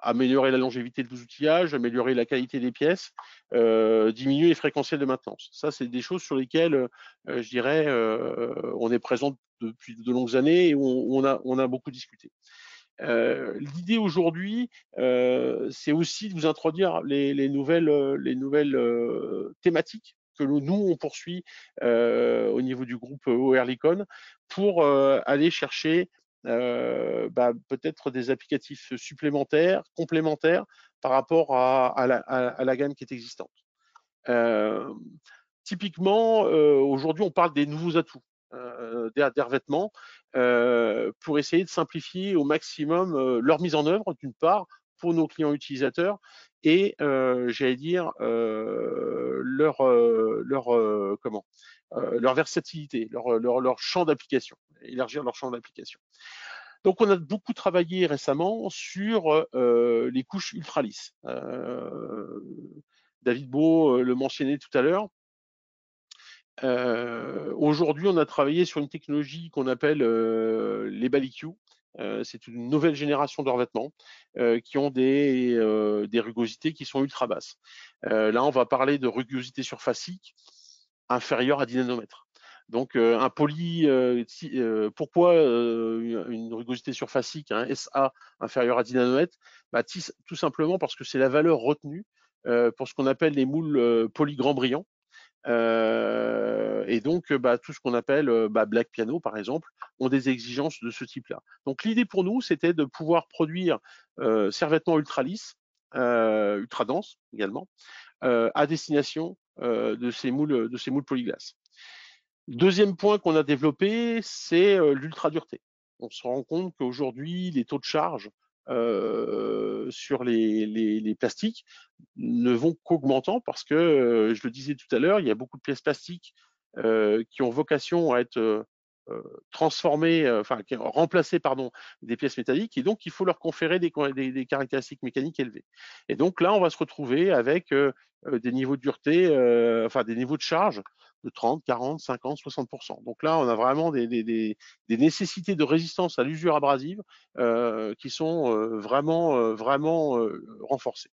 Améliorer la longévité de l'outillage, améliorer la qualité des pièces, diminuer les fréquentiels de maintenance. Ça, c'est des choses sur lesquelles, je dirais, on est présent depuis de longues années et on a beaucoup discuté. L'idée aujourd'hui, c'est aussi de vous introduire les nouvelles thématiques que nous, on poursuit au niveau du groupe Oerlikon pour aller chercher peut-être des applicatifs supplémentaires, complémentaires par rapport à la gamme qui est existante. Typiquement, aujourd'hui, on parle des nouveaux atouts des revêtements pour essayer de simplifier au maximum leur mise en œuvre, d'une part, pour nos clients utilisateurs et j'allais dire leur versatilité, leur champ d'application, élargir leur champ d'application. Donc, on a beaucoup travaillé récemment sur les couches ultra lisses. David Beau le mentionnait tout à l'heure. Aujourd'hui, on a travaillé sur une technologie qu'on appelle les BaliQ. C'est une nouvelle génération de revêtements qui ont des rugosités qui sont ultra basses. Là, on va parler de rugosité surfacique inférieure à 10 nanomètres. Donc, un poly, pourquoi une rugosité surfacique, un SA inférieur à 10 nanomètres tout simplement parce que c'est la valeur retenue pour ce qu'on appelle les moules poly-grand brillant. Et donc, tout ce qu'on appelle Black Piano, par exemple, ont des exigences de ce type-là. Donc, l'idée pour nous, c'était de pouvoir produire ces revêtements ultra lisses, ultra denses également, à destination de ces moules polyglaces. Deuxième point qu'on a développé, c'est l'ultra-dureté. On se rend compte qu'aujourd'hui, les taux de charge sur les plastiques ne vont qu'augmentant parce que, je le disais tout à l'heure, il y a beaucoup de pièces plastiques qui ont vocation à être transformées, enfin remplacer pardon, des pièces métalliques, et donc il faut leur conférer des caractéristiques mécaniques élevées. Et donc là, on va se retrouver avec des niveaux de dureté, enfin des niveaux de charge de 30, 40, 50, 60%. Donc là, on a vraiment des nécessités de résistance à l'usure abrasive qui sont vraiment renforcées.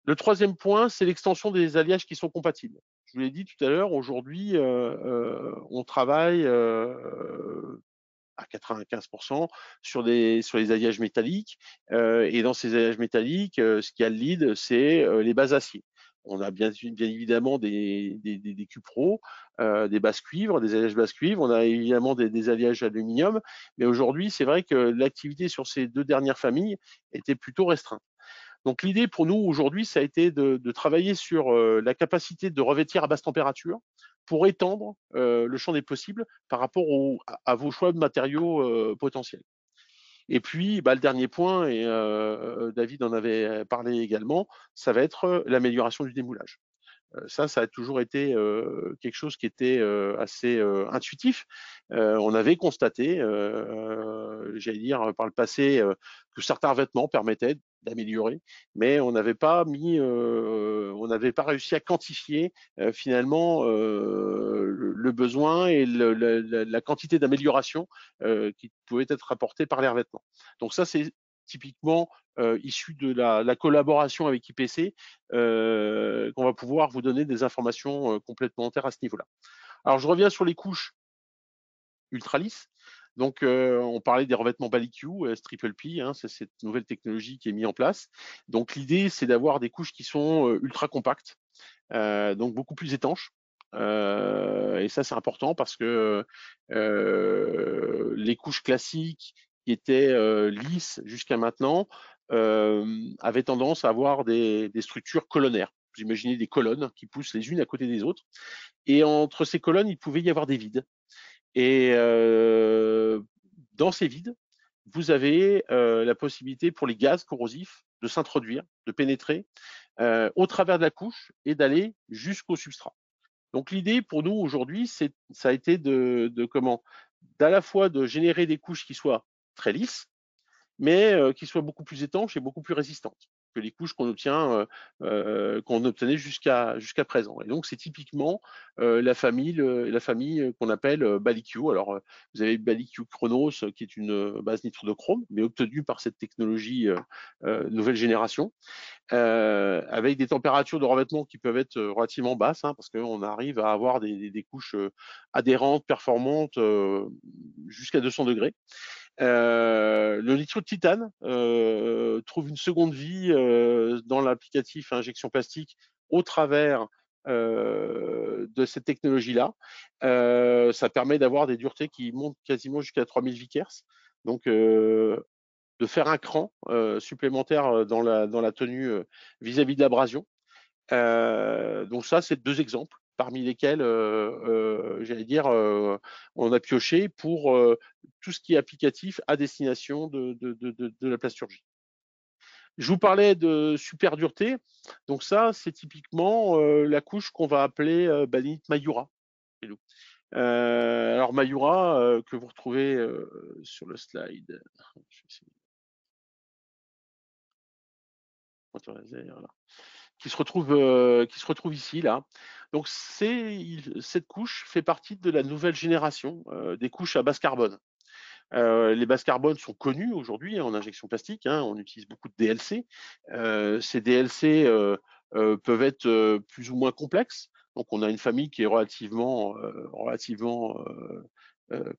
Le troisième point, c'est l'extension des alliages qui sont compatibles. Je vous l'ai dit tout à l'heure, aujourd'hui, on travaille à 95% sur les alliages métalliques. Et dans ces alliages métalliques, ce qui a le lead, c'est les bases acier. On a bien évidemment des Cupro, des bases cuivres, des alliages bases cuivres. On a évidemment des alliages aluminium. Mais aujourd'hui, c'est vrai que l'activité sur ces deux dernières familles était plutôt restreinte. Donc l'idée pour nous aujourd'hui, ça a été de travailler sur la capacité de revêtir à basse température pour étendre le champ des possibles par rapport à vos choix de matériaux potentiels. Et puis, le dernier point, et David en avait parlé également, ça va être l'amélioration du démoulage. Ça a toujours été quelque chose qui était assez intuitif. On avait constaté, j'allais dire par le passé, que certains vêtements permettaient d'améliorer, mais on n'avait pas réussi à quantifier finalement le besoin et la quantité d'amélioration qui pouvait être apportée par les revêtements. Donc ça, c'est typiquement issu de la collaboration avec IPC, qu'on va pouvoir vous donner des informations complémentaires à ce niveau-là. Alors, je reviens sur les couches ultra lisses. Donc, on parlait des revêtements Baliq, Triple P, hein, c'est cette nouvelle technologie qui est mise en place. Donc, l'idée, c'est d'avoir des couches qui sont ultra compactes, donc beaucoup plus étanches. Et ça, c'est important parce que les couches classiques qui étaient lisses jusqu'à maintenant avaient tendance à avoir des structures colonnaires. Vous imaginez des colonnes qui poussent les unes à côté des autres. Et entre ces colonnes, il pouvait y avoir des vides. Et dans ces vides, vous avez la possibilité pour les gaz corrosifs de s'introduire, de pénétrer au travers de la couche et d'aller jusqu'au substrat. Donc l'idée pour nous aujourd'hui, ça a été d'à la fois de générer des couches qui soient très lisses, mais qui soient beaucoup plus étanches et beaucoup plus résistantes que les couches qu'on obtenait jusqu'à présent. Et donc c'est typiquement la famille qu'on appelle Baliq. Alors vous avez Baliq Chronos qui est une base nitre de chrome, mais obtenue par cette technologie nouvelle génération, avec des températures de revêtement qui peuvent être relativement basses, hein, parce qu'on arrive à avoir des couches adhérentes, performantes, jusqu'à 200 degrés. Le lithium de titane trouve une seconde vie dans l'applicatif injection plastique au travers de cette technologie-là. Ça permet d'avoir des duretés qui montent quasiment jusqu'à 3000 vickers. Donc, de faire un cran supplémentaire dans la tenue vis-à-vis de l'abrasion. Donc ça, c'est deux exemples parmi lesquels, j'allais dire, on a pioché pour tout ce qui est applicatif à destination de la plasturgie. Je vous parlais de super dureté. Donc ça, c'est typiquement la couche qu'on va appeler balinite Mayura. Alors Mayura, que vous retrouvez sur le slide. Je vais essayer. Voilà. Qui se retrouve ici, là. Donc cette couche fait partie de la nouvelle génération des couches à base carbone. Les bases carbone sont connues aujourd'hui en injection plastique, hein, on utilise beaucoup de DLC. Ces DLC peuvent être plus ou moins complexes. Donc on a une famille qui est relativement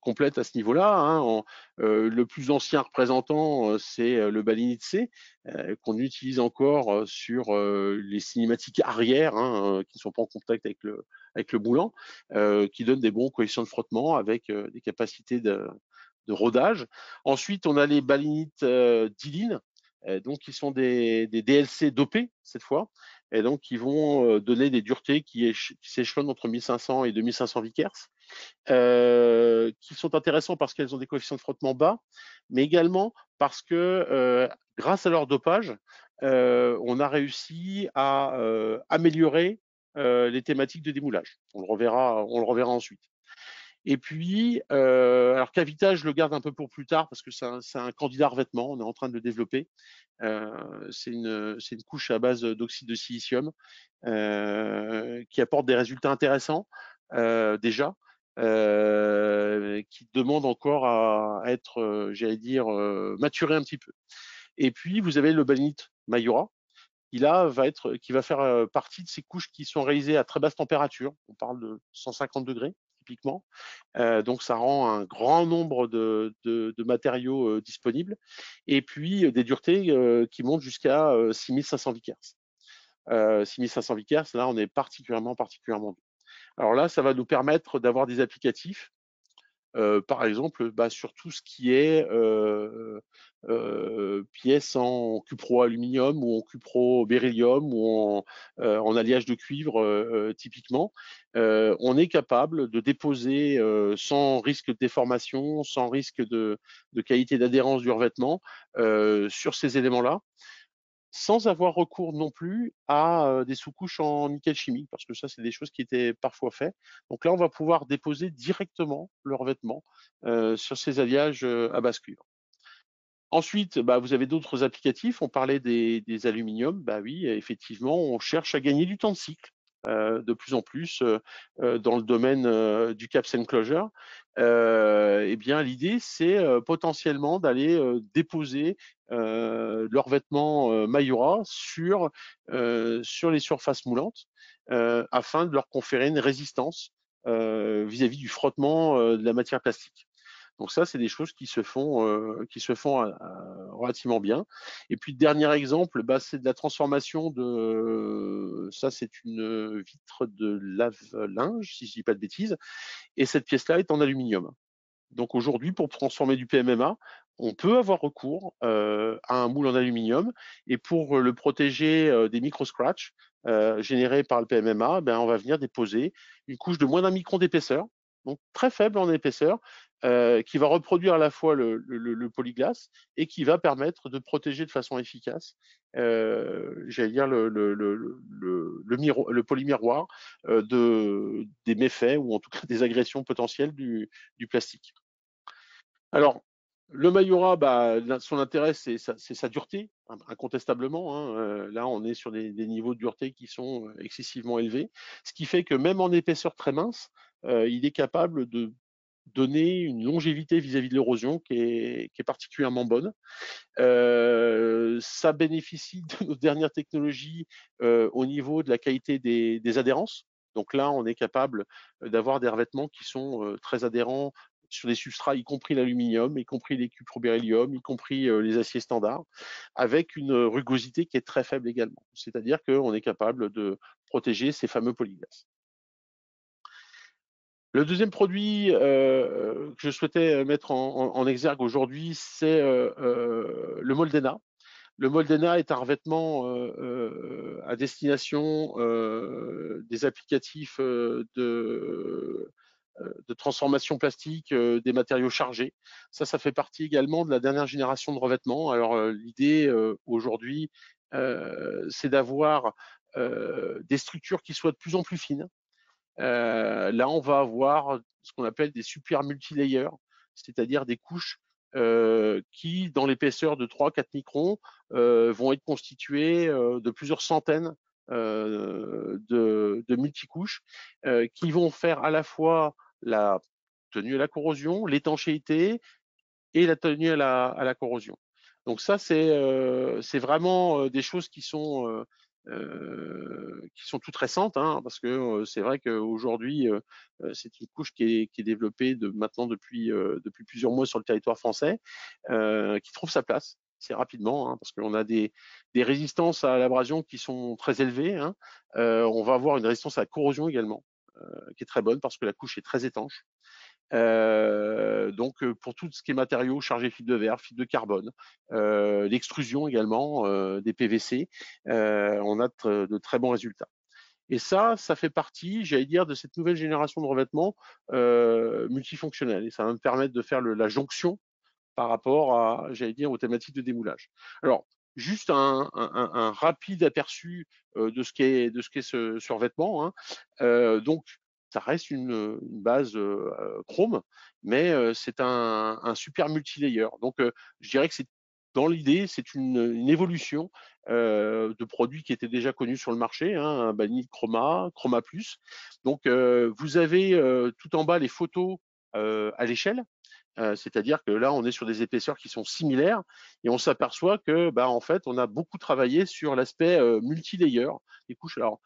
complète à ce niveau-là, hein. Le plus ancien représentant, c'est le balinite C, qu'on utilise encore sur les cinématiques arrière, hein, qui ne sont pas en contact avec le moulant, qui donnent des bons coefficients de frottement avec des capacités de rodage. Ensuite, on a les balinites dilines, donc qui sont des DLC dopés cette fois, et donc qui vont donner des duretés qui s'échelonnent entre 1500 et 2500 Vickers, qui sont intéressants parce qu'elles ont des coefficients de frottement bas, mais également parce que grâce à leur dopage, on a réussi à améliorer les thématiques de démoulage. On le reverra ensuite. Et puis, alors Cavita, je le garde un peu pour plus tard parce que c'est un candidat revêtement, on est en train de le développer. C'est une couche à base d'oxyde de silicium qui apporte des résultats intéressants déjà, qui demande encore à être, j'allais dire, maturé un petit peu. Et puis, vous avez le balinite Mayura, qui va faire partie de ces couches qui sont réalisées à très basse température. On parle de 150 degrés typiquement. Donc ça rend un grand nombre de matériaux disponibles. Et puis des duretés qui montent jusqu'à 6500 Vickers. 6500 Vickers, là on est particulièrement bien. Alors là, ça va nous permettre d'avoir des applicatifs par exemple, sur tout ce qui est pièces en cupro aluminium ou en cupro beryllium ou en alliage de cuivre typiquement, on est capable de déposer sans risque de déformation, sans risque de qualité d'adhérence du revêtement sur ces éléments-là, sans avoir recours non plus à des sous-couches en nickel chimique, parce que ça, c'est des choses qui étaient parfois faites. Donc là, on va pouvoir déposer directement le revêtement sur ces alliages à base cuivre. Ensuite, vous avez d'autres applicatifs. On parlait des aluminiums. Oui, effectivement, on cherche à gagner du temps de cycle de plus en plus dans le domaine du caps and closure. Eh bien, l'idée, c'est potentiellement d'aller déposer leur vêtement Mayura sur les surfaces moulantes afin de leur conférer une résistance vis-à-vis du frottement de la matière plastique. Donc ça, c'est des choses qui se font relativement bien. Et puis, dernier exemple, c'est de la transformation de... Ça, c'est une vitre de lave-linge, si je ne dis pas de bêtises. Et cette pièce-là est en aluminium. Donc aujourd'hui, pour transformer du PMMA, on peut avoir recours à un moule en aluminium. Et pour le protéger des micro-scratchs générés par le PMMA, on va venir déposer une couche de moins d'un micron d'épaisseur, donc très faible en épaisseur, qui va reproduire à la fois le polyglace et qui va permettre de protéger de façon efficace, j'allais dire, le polymiroir des méfaits ou en tout cas des agressions potentielles du plastique. Alors, le Mayura, son intérêt, c'est sa dureté, incontestablement. Hein. Là, on est sur des niveaux de dureté qui sont excessivement élevés, ce qui fait que même en épaisseur très mince, il est capable de donner une longévité vis-à-vis de l'érosion qui est particulièrement bonne. Ça bénéficie de nos dernières technologies au niveau de la qualité des adhérences. Donc là, on est capable d'avoir des revêtements qui sont très adhérents sur des substrats, y compris l'aluminium, y compris les cupro-beryllium, y compris les aciers standards, avec une rugosité qui est très faible également. C'est-à-dire qu'on est capable de protéger ces fameux polyglaces. Le deuxième produit que je souhaitais mettre en exergue aujourd'hui, c'est le Moldena. Le Moldena est un revêtement à destination des applicatifs de transformation plastique des matériaux chargés. Ça fait partie également de la dernière génération de revêtements. Alors l'idée aujourd'hui, c'est d'avoir des structures qui soient de plus en plus fines. Là, on va avoir ce qu'on appelle des super multilayers, c'est-à-dire des couches qui, dans l'épaisseur de 3-4 microns, vont être constituées de plusieurs centaines de multicouches qui vont faire à la fois la tenue à la corrosion, l'étanchéité et la tenue à la corrosion. Donc ça, c'est vraiment des choses qui sont toutes récentes, hein, parce que c'est vrai qu'aujourd'hui, c'est une couche qui est développée maintenant depuis plusieurs mois sur le territoire français, qui trouve sa place assez rapidement, hein, parce qu'on a des résistances à l'abrasion qui sont très élevées. Hein. On va avoir une résistance à la corrosion également, qui est très bonne parce que la couche est très étanche. Donc pour tout ce qui est matériaux chargés fibre de verre, fibre de carbone, l'extrusion également des PVC, on a de très bons résultats. Et ça fait partie, j'allais dire, de cette nouvelle génération de revêtements multifonctionnels. Et ça va me permettre de faire la jonction par rapport à, j'allais dire, aux thématiques de démoulage. Alors, juste un rapide aperçu de ce qu'est ce revêtement, hein. Donc, ça reste une base chrome, mais c'est un super multilayer. Donc, je dirais que c'est dans l'idée, c'est une évolution de produits qui étaient déjà connus sur le marché, hein, un Banil Chroma, Chroma Plus. Donc, vous avez tout en bas les photos à l'échelle. C'est-à-dire que là, on est sur des épaisseurs qui sont similaires et on s'aperçoit que, en fait, on a beaucoup travaillé sur l'aspect multi-layer des couches. Alors,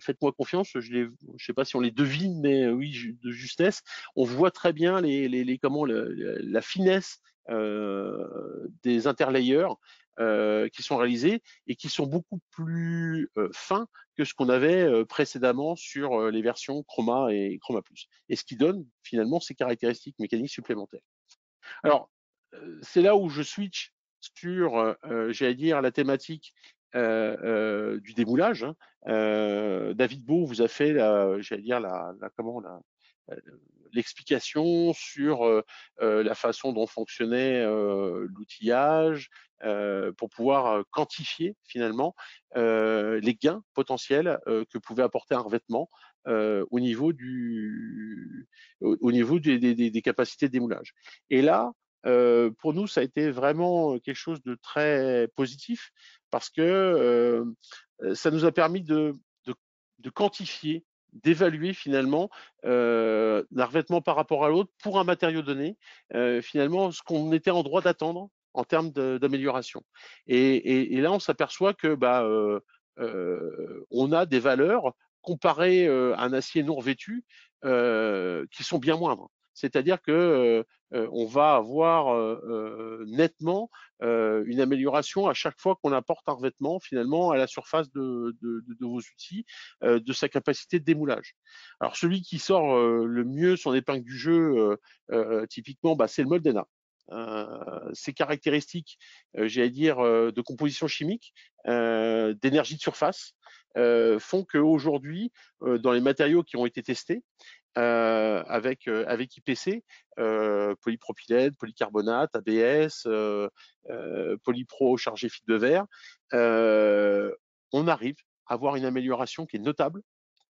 faites-moi confiance, je sais pas si on les devine, mais oui, de justesse, on voit très bien la finesse des interlayers qui sont réalisés et qui sont beaucoup plus fins que ce qu'on avait précédemment sur les versions Chroma et Chroma Plus. Et ce qui donne finalement ces caractéristiques mécaniques supplémentaires. Alors, c'est là où je switch sur, j'allais dire, la thématique du démoulage, hein. David Beau vous a fait, j'allais dire, l'explication sur la façon dont fonctionnait l'outillage pour pouvoir quantifier finalement les gains potentiels que pouvait apporter un revêtement au niveau des capacités de démoulage. Et là, pour nous, ça a été vraiment quelque chose de très positif parce que ça nous a permis de quantifier, d'évaluer finalement d'un revêtement par rapport à l'autre pour un matériau donné, finalement ce qu'on était en droit d'attendre en termes d'amélioration. Et là, on s'aperçoit que on a des valeurs comparées à un acier non revêtu qui sont bien moindres. C'est-à-dire que on va avoir nettement une amélioration à chaque fois qu'on apporte un revêtement finalement à la surface de vos outils, de sa capacité de démoulage. Alors celui qui sort le mieux son épingle du jeu, typiquement, c'est le Moldena. Ses caractéristiques, j'allais dire, de composition chimique, d'énergie de surface, font qu'aujourd'hui, dans les matériaux qui ont été testés, avec IPC, polypropylène, polycarbonate, ABS, polypro chargé fibre de verre, on arrive à avoir une amélioration qui est notable,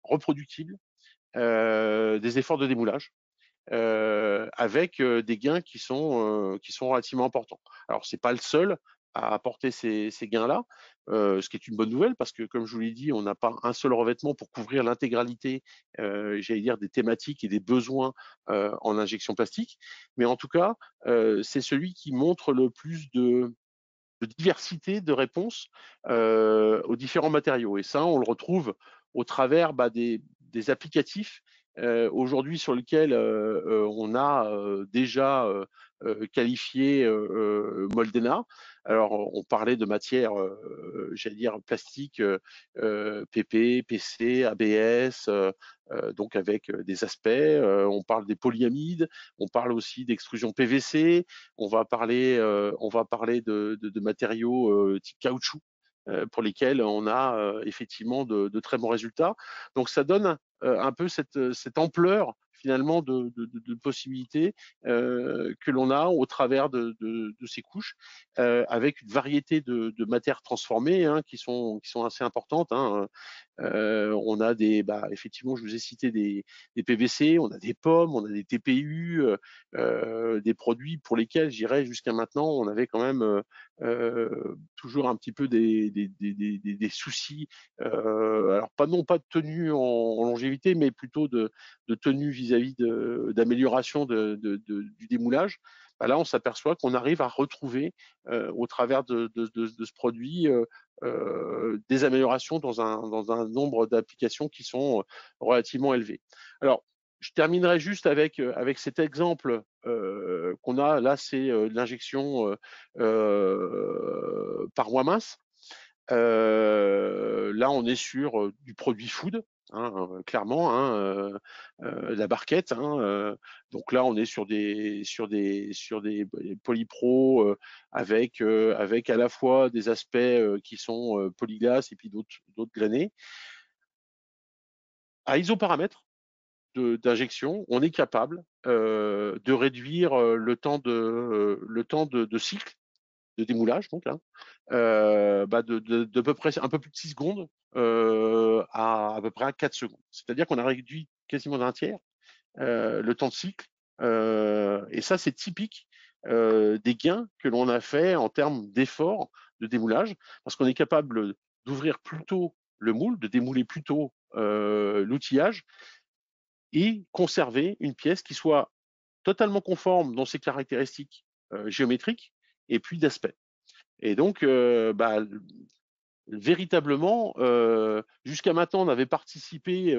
reproductible, des efforts de démoulage. Avec des gains qui sont relativement importants. Alors, c'est pas le seul à apporter ces gains-là, ce qui est une bonne nouvelle parce que, comme je vous l'ai dit, on n'a pas un seul revêtement pour couvrir l'intégralité, j'allais dire, des thématiques et des besoins en injection plastique. Mais en tout cas, c'est celui qui montre le plus de diversité de réponses aux différents matériaux. Et ça, on le retrouve au travers des applicatifs aujourd'hui sur lesquels on a déjà qualifié Moldena. Alors, on parlait de matières, j'allais dire, plastique, PP, PC, ABS, donc avec des aspects. On parle des polyamides, on parle aussi d'extrusion PVC, on va parler de matériaux type caoutchouc pour lesquels on a effectivement de très bons résultats. Donc ça donne un peu cette ampleur finalement de possibilités que l'on a au travers de ces couches, avec une variété de matières transformées qui sont assez importantes, hein. On a effectivement, je vous ai cité des PVC, on a des pommes, on a des TPU, des produits pour lesquels, j'irais jusqu'à maintenant, on avait quand même toujours un petit peu des soucis, alors non pas de tenue en longévité, mais plutôt de tenue vis-à-vis d'amélioration du démoulage. Là, on s'aperçoit qu'on arrive à retrouver au travers de ce produit des améliorations dans un nombre d'applications qui sont relativement élevés. Alors, je terminerai juste avec cet exemple qu'on a. Là, c'est l'injection par voie mince. Là, on est sur du produit food, clairement, la barquette. Donc là, on est sur des polypro avec à la fois des aspects qui sont polyglace et puis d'autres grainés. À isoparamètre d'injection, on est capable de réduire le temps de cycle de démoulage, donc de peu près un peu plus de 6 secondes à peu près à 4 secondes. C'est-à-dire qu'on a réduit quasiment d'un tiers le temps de cycle. Et ça, c'est typique des gains que l'on a fait en termes d'effort de démoulage, parce qu'on est capable d'ouvrir plus tôt le moule, de démouler plus tôt l'outillage et conserver une pièce qui soit totalement conforme dans ses caractéristiques géométriques et puis d'aspect. Et donc, véritablement, jusqu'à maintenant, on avait participé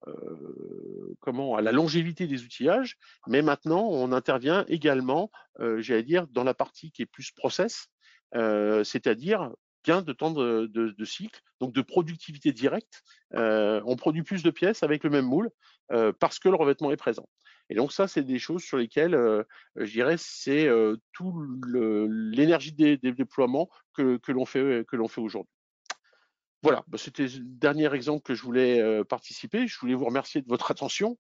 à la longévité des outillages, mais maintenant, on intervient également, j'allais dire, dans la partie qui est plus process, c'est-à-dire gain de temps de cycle, donc de productivité directe. On produit plus de pièces avec le même moule parce que le revêtement est présent. Et donc ça, c'est des choses sur lesquelles, je dirais, c'est tout l'énergie des déploiements que l'on fait aujourd'hui. Voilà, c'était le dernier exemple que je voulais participer. Je voulais vous remercier de votre attention.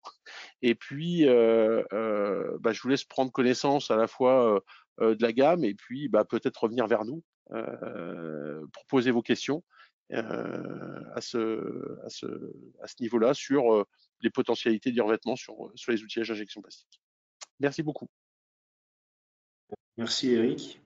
Et puis, je vous laisse prendre connaissance à la fois de la gamme et puis peut-être revenir vers nous pour poser vos questions à ce niveau-là sur les potentialités du revêtement sur les outillages d'injection plastique. Merci beaucoup. Merci Eric.